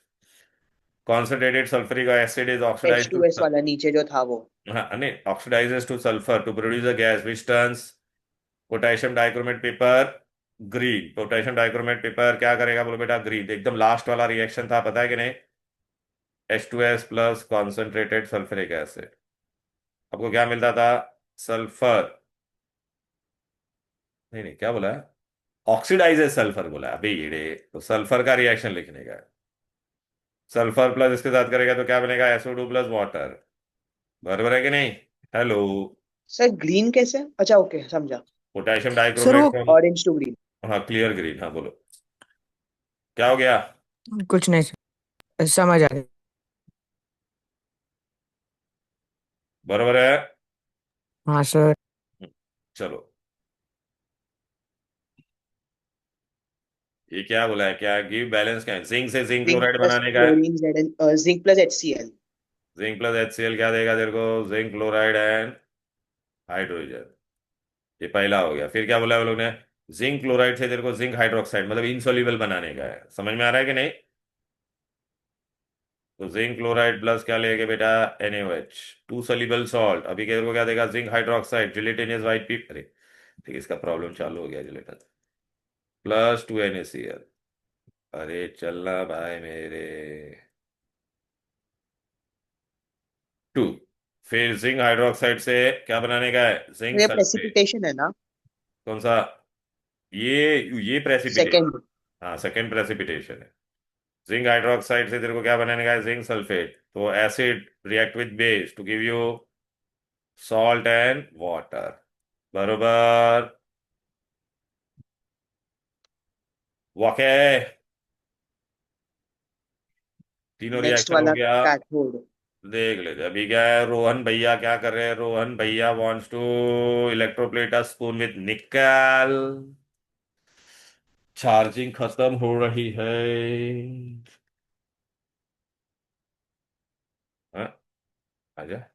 Concentrated sulphuric acid is oxidised to, H2S वाला नीचे जो था वो। हाँ नहीं, oxidizes to sulfur to produce a gas which turns potassium dichromate paper green। Potassium dichromate paper क्या करेगा बोलो बेटा, ग्रीन। एकदम लास्ट वाला रिएक्शन था, पता है कि नहीं, H2S plus concentrated sulphuric acid. आपको क्या मिलता था, सल्फर, नहीं नहीं क्या बोला है, ऑक्सीडाइजेस सल्फर बोला है अभी ये। तो सल्फर का रिएक्शन लिखने का है। सल्फर प्लस इसके साथ करेगा तो क्या बनेगा, SO2 प्लस वाटर, बराबर है कि नहीं। हेलो, सर ग्रीन कैसे? अच्छा ओके समझा। पोटेशियम सर डाइक्रोमेट वो फ्रॉम, ऑरेंज टू ग्रीन। हाँ क्लियर ग्रीन, हाँ बोलो क्या हो गया। कुछ नहीं सर, समझ आ गया। बराबर है। हाँ सर। चलो, ये क्या बोला है, क्या गिव बैलेंस, क्या है, जिंक से जिंक जिंक क्लोराइड प्लस बनाने का है। Chlorine Zn, zinc plus HCl। Zinc plus HCl क्या देगा तेरे को, जिंक क्लोराइड एंड हाइड्रोजन। ये पहला हो गया। फिर क्या बोला है वो लोग ने, जिंक क्लोराइड से तेरे को जिंक हाइड्रोक्साइड मतलब इनसॉल्युबल बनाने का है। समझ में आ रहा है कि नहीं। तो जिंक क्लोराइड प्लस क्या लेंगे बेटा, NaOH, 2 soluble सॉल्ट। अभी तेरे को क्या देगा, जिंक हाइड्रोक्साइड, जिलेटिनियस वाइट पीप, अरे ठीक है, इसका प्रॉब्लम चालू हो गया, जिलेटिन प्लस 2NaCl। अरे चलना भाई मेरे, 2। फिर जिंक हाइड्रोक्साइड से क्या बनाने का है, जिंक ये सल्फेट। प्रेसिपिटेशन है ना? कौन सा, ये प्रेसिपिटेशन, सेकंड। हाँ सेकेंड प्रेसिपिटेशन है। जिंक हाइड्रोक्साइड से तेरे को क्या बनाने का है, जिंक सल्फेट। तो acid react with base to give you salt and water. बरोबर। ओके, तीनों नेक्स्ट रिएक्शन हो वाला गया। कैथोड। देख लेते अभी क्या है। रोहन भैया क्या कर रहे हैं? रोहन भैया wants to electroplate a spoon with nickel. Charging खत्म हो रही है। हाँ, आजा।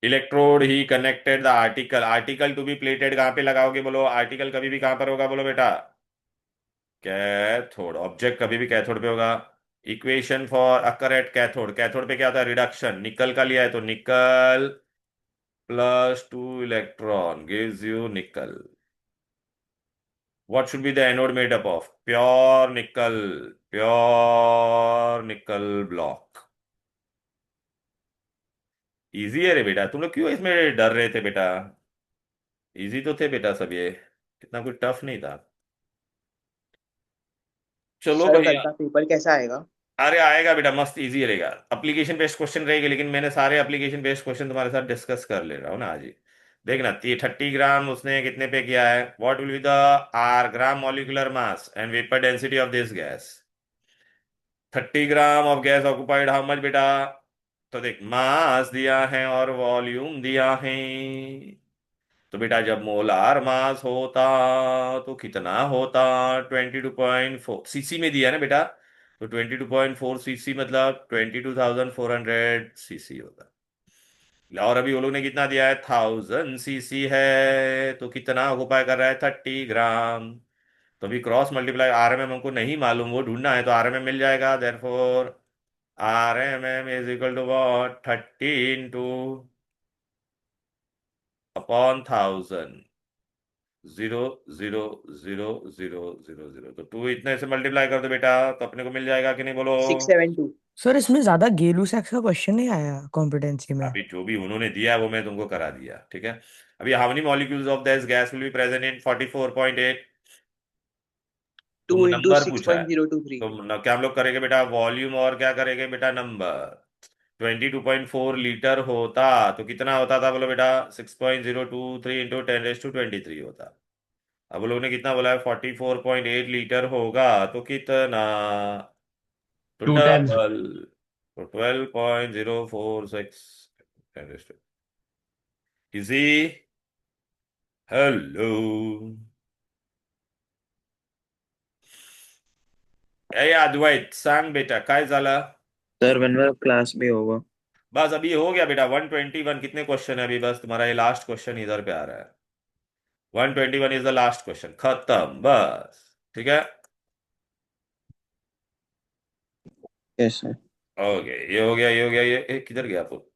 इलेक्ट्रोड ही connected the article. Article to be plated कहाँ पे लगाओगे बोलो? आर्टिकल कभी भी कहाँ पर होगा बोलो बेटा? कैथोड। ऑब्जेक्ट कभी भी कैथोड पे होगा। Equation for occur at cathode. Cathode पे क्या होता है? रिडक्शन। निकल का लिया है तो nickel plus 2 electron gives you निकल। What should be the anode made up of? Pure nickel. Pure nickel block. Easy है रे बेटा। तुम लोग क्यों इसमें डर रहे थे बेटा? इजी तो थे बेटा सब ये, इतना कुछ टफ नहीं था। चलो सर कल भैया। का पेपर कैसा आएगा? अरे आएगा बेटा, मस्त इजी रहेगा। एप्लीकेशन बेस्ड क्वेश्चन रहेगी, लेकिन मैंने सारे एप्लीकेशन बेस्ड क्वेश्चन तुम्हारे साथ डिस्कस कर ले रहा हूँ ना आज ही। देखना, 30 ग्राम उसने कितने पे किया है? What will be the are gram molecular mass and vapour density of this gas? 30 gram of gas occupied how much बेटा? तो देख, मास दिया है और वॉल्यूम दिया है। तो बेटा जब मोलार मास होता तो कितना होता? 22.4 सीसी में दिया है ना बेटा। तो 22.4 सीसी मतलब 22,400 सीसी होता। और अभी वो लोग ने कितना दिया है? 1000 सीसी है। तो कितना ऑक्युपाई कर रहा है? 30 ग्राम। तो अभी क्रॉस मल्टीप्लाई आरएमएम हमको नहीं मालूम, वो ढूंढना है। तो आरएमएम मिल जाएगा। Therefore RMM is equal to what? 30 into upon 1000। 0, 0, 0, 0, 0, 0। तो 2 इतने से मल्टीप्लाई कर दो बेटा, तो अपने को मिल जाएगा कि नहीं बोलो? 672। सर इसमें ज्यादा गेलू सैक्स का क्वेश्चन नहीं आया कॉम्पिटेंसी में। अभी जो भी उन्होंने दिया है वो मैं तुमको करा दिया, ठीक है। अभी how many molecules of this gas will be present in 44.8? 2 तुम इंटू नंबर सिक्स पूछा है। पॉइंट जीरो टू थ्री तो क्या हम लोग करेंगे बेटा? वॉल्यूम और क्या करेंगे बेटा? नंबर। 22.4 लीटर होता तो कितना होता था बोलो बेटा? 6.023 इंटू 10⁻23 होता। अब लोगों ने कितना बोला है? 44.8 लीटर होगा तो कितना? तो 210। डबल। तो 12.046। इजी। हेलो। ए अद्वैत सांग बेटा काय झालं? सर बनवा क्लास भी होगा। बस अभी हो गया बेटा। 121 कितने क्वेश्चन है अभी? बस तुम्हारा ये लास्ट क्वेश्चन इधर पे आ रहा है। 121 इज द लास्ट क्वेश्चन, खत्म बस। ठीक है। Yes sir. ओके, ये हो गया, ये हो गया। ये किधर गया आपको?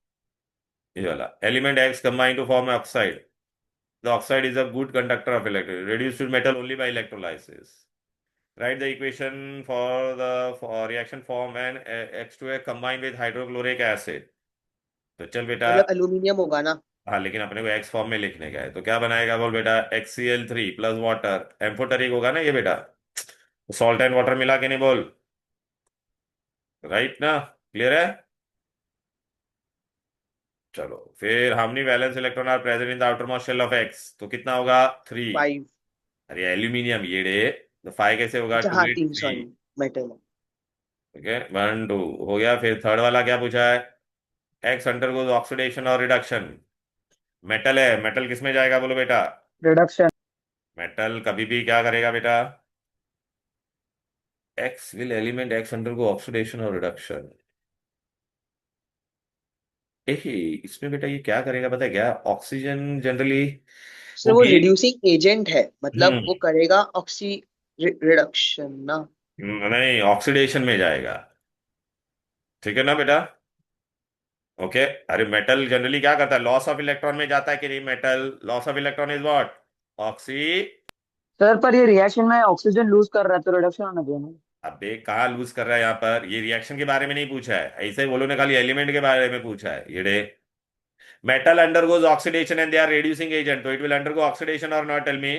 ये वाला element X combine to form oxide. The oxide is a good conductor of electricity. Reduced to metal only by electrolysis. Write the equation for the reaction form when X2A combined with hydrochloric acid. तो चल बेटा। मतलब aluminium होगा ना? हाँ, लेकिन अपने को एक्स फॉर्म में लिखने का है, तो क्या बनाएगा बोल बेटा? HCl3 plus water. एम्फोटरिक होगा ना ये बेटा। सॉल्ट एंड वाटर मिला के नहीं बोल? राइट ना? क्लियर है? चलो फिर, how many valence electron are present in the outermost shell of X? तो कितना होगा? 3। 5। अरे एल्यूमिनियम ये डे, तो 5 कैसे होगा? अच्छा टू हाँ, eight 3 three sorry, metal. Okay, 1 2 हो गया। फिर थर्ड वाला क्या पूछा है? एक्स अंडरगोज ऑक्सीडेशन और रिडक्शन। मेटल है, मेटल किस में जाएगा बोलो बेटा? रिडक्शन। मेटल कभी भी क्या करेगा बेटा? X will element x undergo oxidation और रिडक्शन। इसमें बेटा ये क्या करेगा पता है क्या? ऑक्सीजन जनरली सर वो वो गेन। रिड्यूसिंग एजेंट है, मतलब वो हम्म करेगा ऑक्सी रिडक्शन ना? नहीं, ऑक्सीडेशन में जाएगा। ठीक है ना बेटा? ओके। अरे मेटल जनरली क्या करता है? लॉस ऑफ इलेक्ट्रॉन में जाता है कि नहीं? Metal loss of electron is what? Oxy. Sir पर ये रिएक्शन में ऑक्सीजन लूज कर रहा है तो रिडक्शन होना चाहिए ना। अबे कहाँ लूज कर रहा है यहाँ पर? ये रिएक्शन के बारे में नहीं पूछा है, ऐसे ही बोलो ने खाली एलिमेंट के बारे में पूछा है ये D. Metal undergoes oxidation and they are reducing agent, तो इट विल अंडरगो ऑक्सीडेशन और नॉट? Tell me.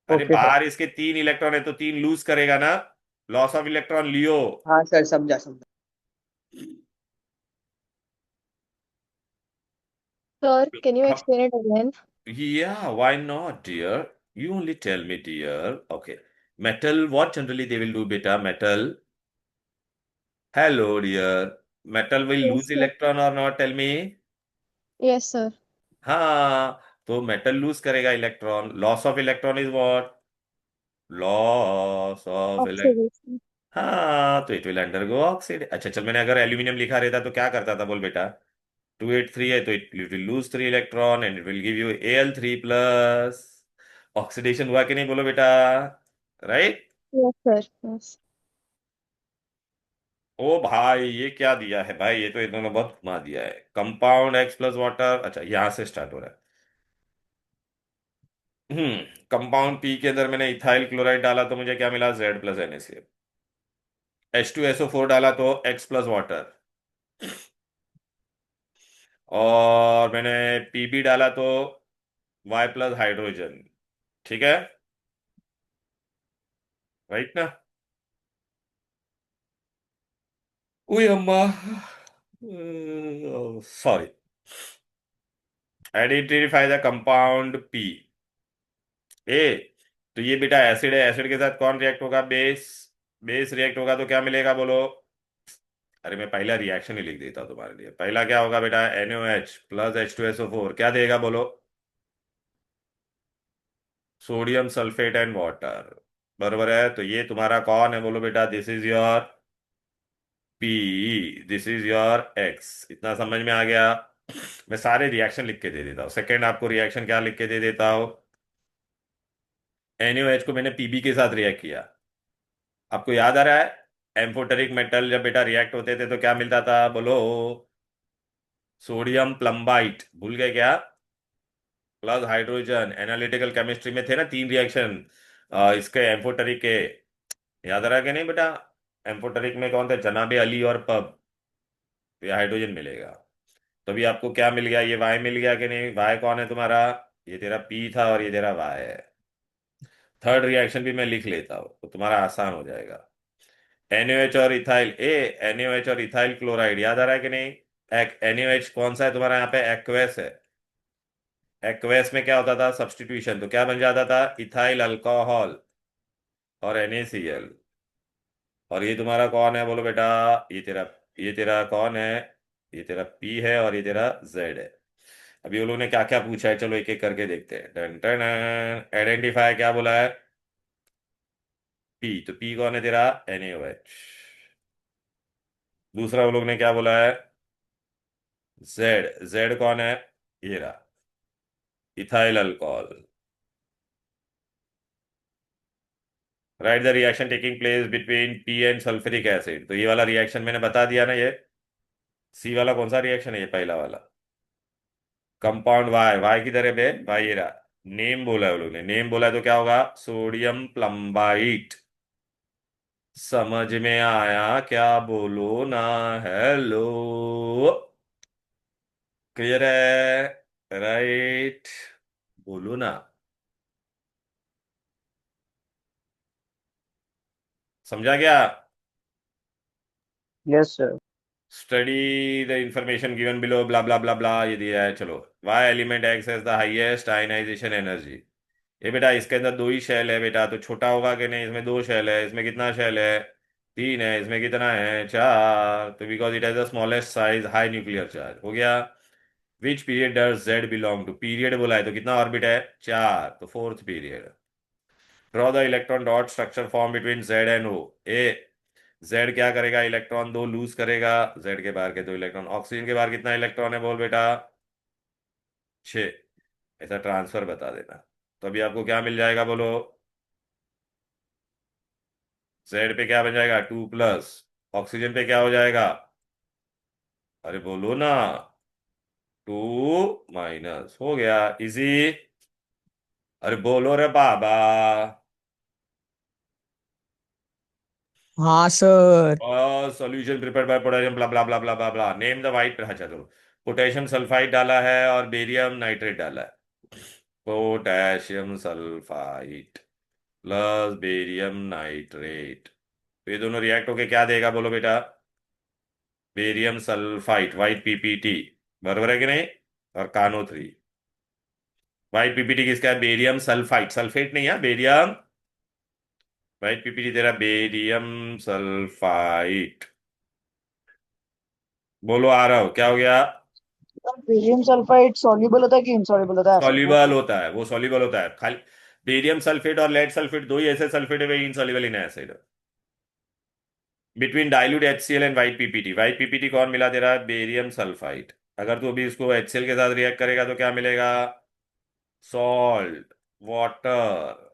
अरे ओके सर। बाहर इसके 3 इलेक्ट्रॉन है तो 3 लूज करेगा ना। लॉस ऑफ इलेक्ट्रॉन लियो। हाँ सर, समझा समझा। Sir, can you explain it again? Yeah, why not, dear? You only tell me, dear. Okay. Metal, what generally they will do, beta? Metal. Hello, dear. Metal will Yes, lose sir. electron or not? Tell me. Yes, sir. हाँ, तो metal loose करेगा electron. Loss of electron is what? Loss of electron. Oxidation. हाँ, तो it will undergo oxide. अच्छा चल, मैंने अगर aluminium लिखा रहता तो क्या करता था बोल बेटा? 283 है तो it will lose 3 electron and it will give you Al3+. Oxidation हुआ कि नहीं बोलो बेटा? राइट. Yes, sir. Yes. ओ भाई, ये क्या दिया है भाई? ये तो इन्होंने बहुत घुमा दिया है. Compound X plus water. अच्छा, यहां से स्टार्ट हो रहा है. कंपाउंड पी के अंदर मैंने इथाइल क्लोराइड डाला तो मुझे क्या मिला? Z+NaCl. H2SO4 डाला तो X प्लस वाटर. और मैंने Pb डाला तो Y प्लस हाइड्रोजन. ठीक है, राइट ना? ओए अम्मा, sorry. Identify the compound P. ए, तो ये बेटा एसिड है. एसिड के साथ कौन रिएक्ट होगा? बेस. बेस रिएक्ट होगा तो क्या मिलेगा बोलो? अरे मैं पहला रिएक्शन ही लिख देता हूं तुम्हारे लिए. पहला क्या होगा बेटा? NaOH प्लस H2SO4 क्या देगा बोलो? Sodium sulphate and water. बरोबर है. तो ये तुम्हारा कौन है बोलो बेटा? This is your P. This is your X. इतना समझ में आ गया? मैं सारे रिएक्शन लिख के दे देता हूँ. सेकेंड आपको रिएक्शन क्या लिख के दे देता हूँ? NaOH को मैंने Pb के साथ रिएक्ट किया. आपको याद आ रहा है? एम्फोटेरिक मेटल जब बेटा रिएक्ट होते थे तो क्या मिलता था बोलो? सोडियम प्लम्बाइट. भूल गए क्या? Plus hydrogen. एनालिटिकल केमिस्ट्री में थे ना 3 रिएक्शन इसके एम्फोटेरिक के. याद आ रहा है कि नहीं बेटा? एम्फोटेरिक में कौन थे? जनाबे अली और पब. तो ये हाइड्रोजन मिलेगा. तो अभी आपको क्या मिल गया? ये वाई मिल गया कि नहीं? वाई कौन है तुम्हारा? ये तेरा पी था और ये तेरा वाई है. थर्ड रिएक्शन भी मैं लिख लेता हूँ तो तुम्हारा आसान हो जाएगा. NaOH और इथाइल. NaOH और इथाइल क्लोराइड. याद आ रहा है कि नहीं? NaOH कौन सा है तुम्हारा? यहाँ पे एक्वेस है. एक्वेस में क्या होता था? सब्स्टिट्यूशन. तो क्या बन जाता था? इथाइल अल्कोहल और NaCl. और ये तुम्हारा कौन है बोलो बेटा? ये तेरा कौन है? ये तेरा P है और ये तेरा Z है. अभी वो लोगों ने क्या क्या पूछा है, चलो एक एक करके देखते हैं. Done done. आइडेंटिफाई क्या बोला है? P. तो P कौन है तेरा? NaOH. दूसरा वो लोग ने क्या बोला है? Z. Z कौन है? ये रहा, ethyl alcohol. Right the reaction taking place between P and sulphuric acid. तो ये वाला रिएक्शन मैंने बता दिया ना. ये सी वाला कौन सा रिएक्शन है? ये पहला वाला. Compound Y. वाई की तरह पे वाई ये रहा. नेम बोला है वो लोग ने. नेम बोला है तो क्या होगा? Sodium plumbite. समझ में आया क्या? बोलो ना. हेलो. क्लियर है? राइट. बोलो ना. समझा क्या? Yes sir. Study the information given below blah blah blah blah. ये दिया है. चलो. Why element X has the highest ionization energy. ये बेटा इसके अंदर 2 ही शेल है बेटा. तो छोटा होगा कि नहीं? इसमें 2 शेल है. इसमें कितना शेल है? 3 है. इसमें कितना है? 4. तो because it has the smallest size high nuclear charge. हो गया. Which period does Z belong to? Period बोला है तो कितना ऑर्बिट है? 4. तो fourth period. Draw the electron dot structure form between Z and O. ए, जेड क्या करेगा? इलेक्ट्रॉन 2 लूज करेगा. जेड के बाहर के 2 इलेक्ट्रॉन. ऑक्सीजन के बाहर कितना इलेक्ट्रॉन है बोल बेटा? 6. ऐसा ट्रांसफर बता देना. तो अभी आपको क्या मिल जाएगा बोलो? जेड पे क्या बन जाएगा? 2+. ऑक्सीजन पे क्या हो जाएगा? अरे बोलो ना. 2- हो गया. इजी. अरे बोलो रे बाबा. हाँ sir. Solution prepared by potassium blah blah blah blah blah blah. Name the white. अच्छा चलो. पोटेशियम सल्फाइड डाला है और बेरियम नाइट्रेट डाला है. Potassium sulphide plus barium nitrate. तो ये दोनों रिएक्ट होके क्या देगा बोलो बेटा? Barium sulphide. White PPT. बराबर है कि नहीं? और कानो 3। व्हाइट पीपीटी किसका है? बेरियम सल्फाइड, सल्फेट नहीं है, बेरियम। व्हाइट पीपीटी तेरा बेरियम सल्फाइड। बोलो आ रहा हो, क्या हो गया? बेरियम सल्फाइड सॉल्युबल होता है कि इनसॉल्युबल होता है ऐसे? सॉल्युबल होता है, वो सॉल्युबल होता है खाली। बेरियम सल्फेट और लेड सल्फेट दो ही ऐसे सल्फेट है वे insoluble in acid. Between dilute HCl and white PPT, white PPT कौन मिला दे रहा है? Barium sulphide. अगर तू अभी इसको HCl के साथ रिएक्ट करेगा तो क्या मिलेगा? Salt, water.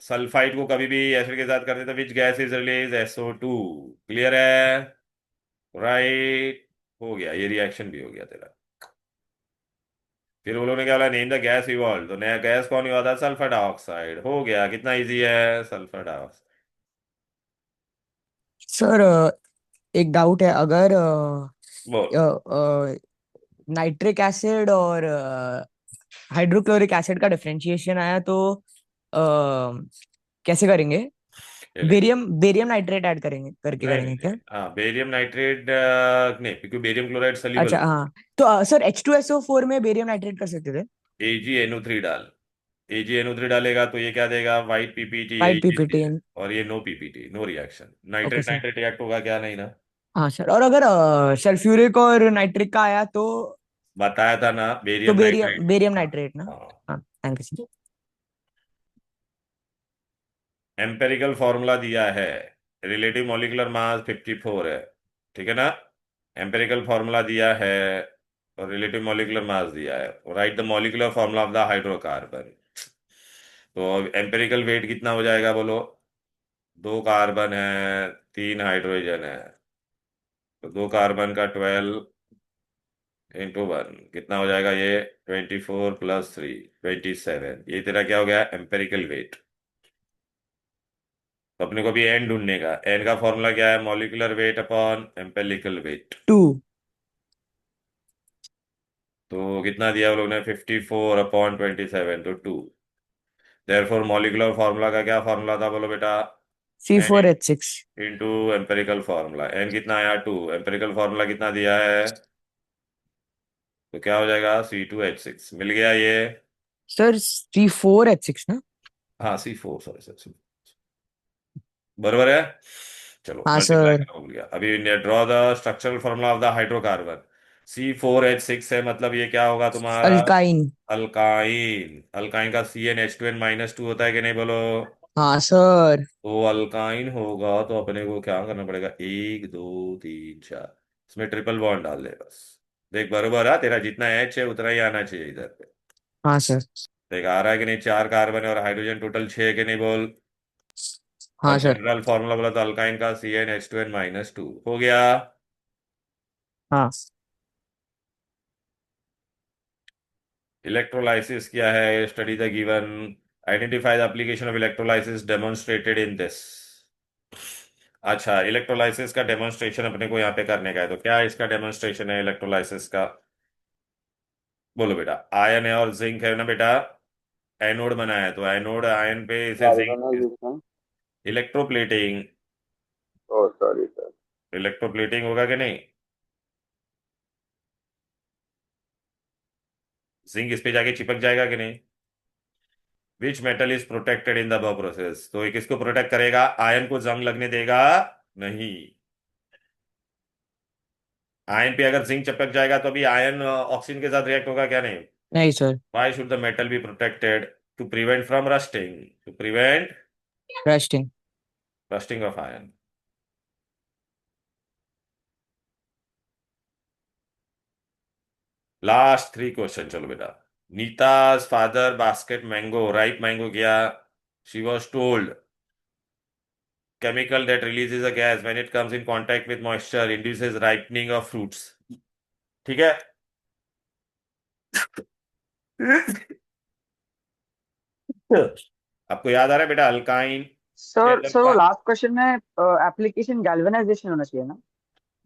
सल्फाइड को कभी भी एसिड के साथ करते तो which gas is release? SO2। Clear है? राइट। हो गया, ये रिएक्शन भी हो गया तेरा। फिर वो लोगों ने क्या बोला? नेम द गैस इवॉल्व, तो नया गैस कौन हुआ था? Sulphur dioxide. हो गया, कितना इजी है? Sulphur dioxide. सर एक डाउट है, अगर बोल। नाइट्रिक एसिड और हाइड्रोक्लोरिक एसिड का डिफरेंशिएशन आया तो अ, कैसे करेंगे? ये ले। बेरियम बेरियम नाइट्रेट ऐड करेंगे करके नहीं नहीं करेंगे नहीं, क्या? हाँ बेरियम नाइट्रेट नहीं, क्योंकि बेरियम क्लोराइड सल्यूबल। अच्छा हाँ, तो सर H2SO4 में बेरियम नाइट्रेट कर सकते थे? AgNO3 डाल। AgNO3 डालेगा तो ये क्या देगा? White PPT white AgCl। PPT. और ये no PPT, no reaction. Okay nitrate sir. Nitrate react होगा क्या? नहीं ना। हाँ सर, और अगर सल्फ्यूरिक और नाइट्रिक का आया बताया था ना, तो बेरियम बेरियम नाइट्रेट। बेरियम हाँ नाइट्रेट ना? हाँ। हाँ, thank you sir. Empirical formula दिया है, रिलेटिव मॉलिक्यूलर मास 54 है, ठीक है ना? एम्पेरिकल फॉर्मूला दिया है और रिलेटिव मॉलिक्यूलर मास दिया है। Right the molecular formula of the hydrocarbon. तो एम्पेरिकल वेट कितना हो जाएगा बोलो? 2 कार्बन है, 3 हाइड्रोजन है, तो 2 कार्बन का 12 इंटू 1 कितना हो जाएगा? ये 24 + 3 27। ये तेरा क्या हो गया? Empirical weight. तो अपने को भी एन ढूंढने का, एन का फॉर्मूला क्या है? Molecular weight upon empirical weight. 2। तो कितना दिया वो लोग ने? 54/27, तो 2। देयरफॉर मॉलिक्यूलर फॉर्मूला का क्या फॉर्मूला था बोलो बेटा? N C4H6। Into empirical formula. N कितना आया? 2। एम्पेरिकल फॉर्मूला कितना दिया है? तो क्या हो जाएगा? C2H6 मिल गया ये। सर C4H6 ना? हाँ C4, सॉरी सर। बरोबर है। चलो हाँ मल्टीप्लाई सर। करो, भूल गया अभी। Draw the structural formula of the hydrocarbon. C4H6 है, मतलब ये क्या होगा तुम्हारा? अल्काइन। अल्काइन। अल्काइन का CnH2n-2 होता है कि नहीं बोलो? हाँ सर। तो अल्काइन होगा तो अपने को क्या करना पड़ेगा? 1 2 3 4, इसमें ट्रिपल बॉन्ड डाल दे बस। देख बरोबर है, तेरा जितना H है उतना ही आना चाहिए इधर पे। हाँ सर। देख आ रहा है कि नहीं? 4 कार्बन है और हाइड्रोजन टोटल 6 है कि नहीं बोल? हाँ और सर। जनरल फॉर्मूला बोला तो अल्काइन का CnH2n-2 हो गया। हाँ इलेक्ट्रोलाइसिस क्या है? Study the given, identify the application of electrolysis demonstrated in this. अच्छा, इलेक्ट्रोलाइसिस का डेमोन्स्ट्रेशन अपने को यहाँ पे करने का है, तो क्या इसका डेमोन्स्ट्रेशन है इलेक्ट्रोलाइसिस का? बोलो बेटा। आयन है और जिंक है ना बेटा, एनोड बनाया है, तो एनोड आयन पे इसे जिंक। कार्बोनाइजेशन। इलेक्ट्रोप्लेटिंग। ओ सॉरी सर। इलेक्ट्रोप्लेटिंग होगा कि नहीं? जिंक इस पे जाके चिपक जाएगा कि नहीं? Which metal is protected in the above process, तो ये किसको प्रोटेक्ट करेगा? आयन को जंग लगने देगा नहीं। आयन पे अगर जिंक चिपक जाएगा तो भी आयन ऑक्सीजन के साथ रिएक्ट होगा क्या? नहीं। नहीं sir. Why should the metal be protected? To prevent from rusting. To prevent resting. rusting of iron. Last 3 question चलो बेटा। Nita's father basket mango, ripe mango किया। She was told chemical that releases a gas when it comes in contact with moisture induces ripening of fruits. ठीक है? आपको याद आ रहा है बेटा? अल्काइन के सर अंदर सर वो लास्ट क्वेश्चन में एप्लीकेशन गैल्वेनाइजेशन होना चाहिए ना?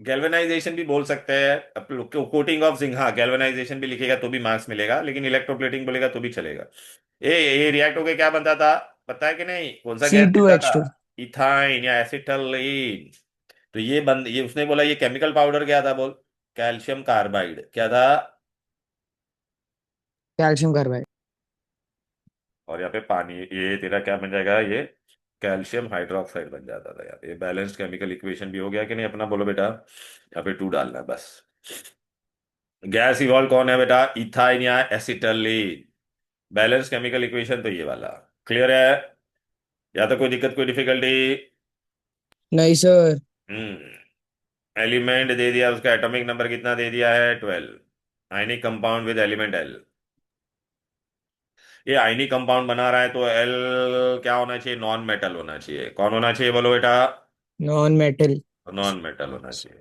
गैल्वेनाइजेशन भी बोल सकते हैं, कोटिंग ऑफ जिंक, हाँ गैल्वेनाइजेशन भी लिखेगा तो भी मार्क्स मिलेगा, लेकिन इलेक्ट्रोप्लेटिंग बोलेगा तो भी चलेगा। ये रिएक्ट होके क्या बनता था पता है कि नहीं? कौन सा सी गैस टू बनता एच था? टू इथाइन या एसिटलीन। तो ये उसने बोला ये केमिकल पाउडर क्या था बोल? Calcium carbide. क्या था? Calcium carbide. और यहाँ पे पानी, ये तेरा क्या बन जाएगा, ये कैल्शियम हाइड्रोक्साइड बन जाता था यार। ये बैलेंस्ड केमिकल इक्वेशन भी हो गया कि नहीं अपना, बोलो बेटा। यहाँ पे 2 डालना है बस। गैस इवॉल्व कौन है बेटा, इथाइन या एसिटलीन। बैलेंस केमिकल इक्वेशन तो ये वाला। क्लियर है? या तो कोई दिक्कत, कोई डिफिकल्टी? नहीं सर। एलिमेंट दे दिया, उसका एटॉमिक नंबर कितना दे दिया है, 12। Ionic compound with element L. ये आयनिक कंपाउंड बना रहा है तो एल क्या होना चाहिए, नॉन मेटल होना चाहिए। कौन होना चाहिए बोलो बेटा? Non metal. नॉन मेटल होना चाहिए।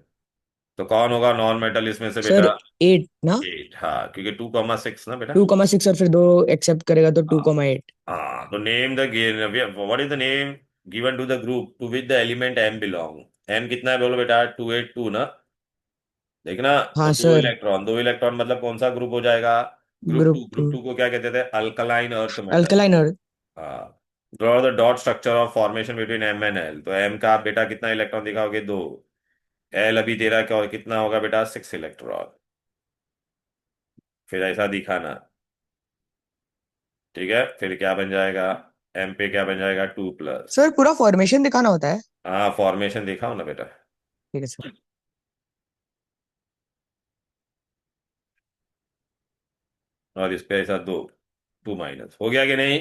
तो कौन होगा नॉन मेटल इसमें से सर बेटा? 8 ना। 8, हाँ, क्योंकि 2,6 ना बेटा। 2,6 और फिर 2 एक्सेप्ट करेगा तो हाँ 2,8। हाँ, तो name the, what is the name given to the group to which the element M belong. M कितना है बोलो बेटा, 282 ना। देखना, तो हाँ दो सर। इलेक्ट्रॉन, दो इलेक्ट्रॉन मतलब कौन सा ग्रुप हो जाएगा? Group group two. Group 2। Two को क्या कहते थे, alkaline earth metal. Alkaline earth. हाँ। Draw the dot structure of formation between M and L. तो एम का आप बेटा कितना इलेक्ट्रॉन दिखाओगे, 2। एल अभी तेरा क्या कितना होगा बेटा, 6 इलेक्ट्रॉन। फिर ऐसा दिखाना, ठीक है। फिर क्या बन जाएगा, एम पे क्या बन जाएगा, 2+। सर पूरा फॉर्मेशन दिखाना होता है। हाँ, फॉर्मेशन दिखाओ ना बेटा। ठीक है सर। और इस पे ऐसा 2 हो गया कि नहीं?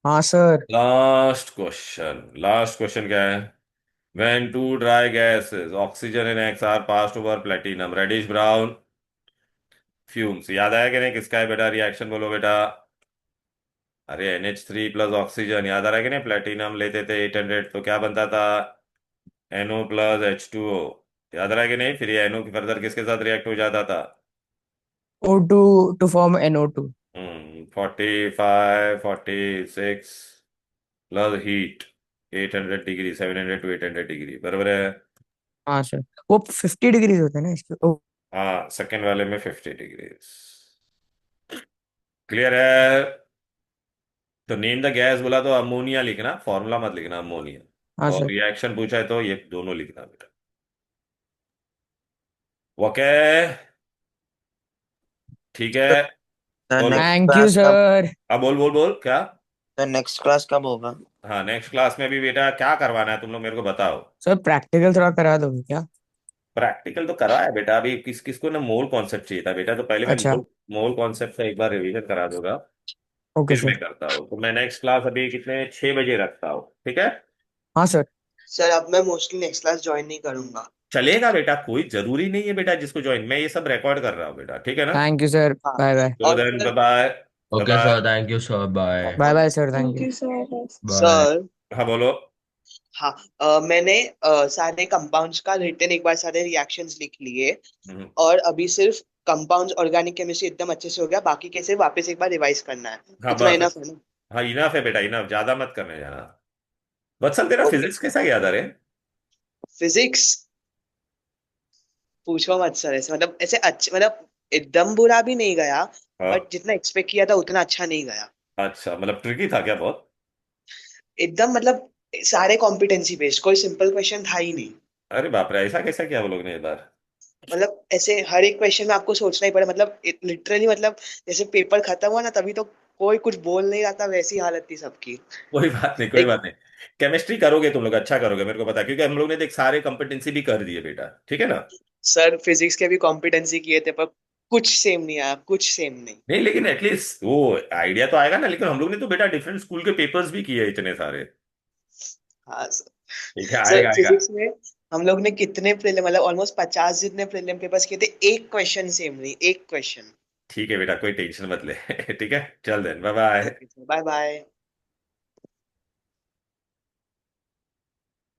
हाँ सर। लास्ट क्वेश्चन क्या है? When two dry gases, oxygen and X, are passed over platinum, reddish brown fumes, याद आया कि नहीं, किसका है बेटा रिएक्शन, बोलो बेटा। अरे NH3 प्लस ऑक्सीजन, याद आ रहा है कि नहीं, प्लेटिनम लेते थे 800 तो क्या बनता था, NO प्लस H2O। याद आ रहा है कि नहीं, फिर ये NO फर्दर किसके साथ रिएक्ट हो जाता था? O2 to form NO2। 45, 46 plus heat, 800 degree, 700 to 800 degree, बराबर है। हाँ सर। वो 50 डिग्रीज होते हैं ना इसके। ओ। हाँ, सेकेंड वाले में 50 डिग्री। क्लियर है? तो नेम द गैस बोला तो अमोनिया लिखना, फॉर्मूला मत लिखना, अमोनिया। हाँ और सर। रिएक्शन पूछा है तो ये दोनों लिखना बेटा। ओके, ठीक है। सर बोलो। नेक्स्ट थैंक यू क्लास कब सर। अब बोल बोल बोल क्या? सर नेक्स्ट क्लास कब होगा? हाँ, नेक्स्ट क्लास में भी बेटा क्या करवाना है तुम लोग, मेरे को बताओ। सर प्रैक्टिकल थोड़ा करा दोगे क्या? प्रैक्टिकल तो करा है बेटा, अभी किस किसको ना मोल कॉन्सेप्ट चाहिए था बेटा, तो पहले मैं अच्छा। मोल मोल कॉन्सेप्ट का एक बार रिवीजन करा दूंगा। ओके फिर मैं सर। करता हूँ, तो मैं नेक्स्ट क्लास अभी कितने, 6 बजे रखता हूँ, ठीक है। हाँ सर। सर अब मैं मोस्टली नेक्स्ट क्लास ज्वाइन नहीं करूंगा। चलेगा बेटा, कोई जरूरी नहीं है बेटा जिसको ज्वाइन, मैं ये सब रिकॉर्ड कर रहा हूँ बेटा, ठीक है ना। Thank you sir. हाँ। Bye bye. चलो और then, sir bye bye. Bye Okay, bye. sir. Thank you, sir. Bye. Bye bye sir. Thank Thank you. you, sir. Bye. Sir हाँ बोलो। हाँ मैंने सारे कंपाउंड्स का रिटर्न एक बार सारे रिएक्शंस लिख लिए। हम्म, और अभी सिर्फ कंपाउंड्स ऑर्गेनिक केमिस्ट्री एकदम अच्छे से हो गया, बाकी कैसे वापस एक बार रिवाइज करना है। हाँ इतना बस। इनफ है ना? हाँ, इनफ है बेटा, इनफ, ज्यादा मत करने जाना। वत्सल तेरा ओके। फिजिक्स कैसा याद आ रहा है? फिजिक्स पूछो मत सर, ऐसे मतलब ऐसे अच्छे मतलब एकदम बुरा भी नहीं गया, हाँ। बट जितना एक्सपेक्ट किया था उतना अच्छा नहीं गया। अच्छा, मतलब ट्रिकी था क्या बहुत? एकदम मतलब सारे कॉम्पिटेंसी बेस्ड, कोई सिंपल क्वेश्चन था ही नहीं। अरे बाप रे, ऐसा कैसा किया वो लोग ने इस बार? मतलब ऐसे हर एक क्वेश्चन में आपको सोचना ही पड़ा, मतलब लिटरली मतलब जैसे पेपर खत्म हुआ ना तभी तो कोई कुछ बोल नहीं रहा था, वैसी हालत थी सबकी। कोई बात नहीं, कोई एक बात नहीं। केमिस्ट्री करोगे तुम लोग, अच्छा करोगे, मेरे को पता है, क्योंकि हम लोग ने देख सारे कॉम्पिटेंसी भी कर दिए बेटा, ठीक है ना। सर फिजिक्स के भी कॉम्पिटेंसी किए थे पर कुछ सेम नहीं आया, कुछ सेम नहीं। नहीं, लेकिन एटलीस्ट वो आइडिया तो आएगा ना, लेकिन हम लोग ने तो बेटा डिफरेंट स्कूल के पेपर्स भी किए इतने सारे। हाँ सर। ठीक है, सर आएगा आएगा। फिजिक्स में हम लोग ने कितने प्रीलिम मतलब ऑलमोस्ट 50 जितने प्रीलिम पेपर्स किए थे, एक क्वेश्चन सेम नहीं, एक क्वेश्चन। ठीक है बेटा, कोई टेंशन मत ले। ठीक है, चल then, bye bye. Okay sir, bye bye.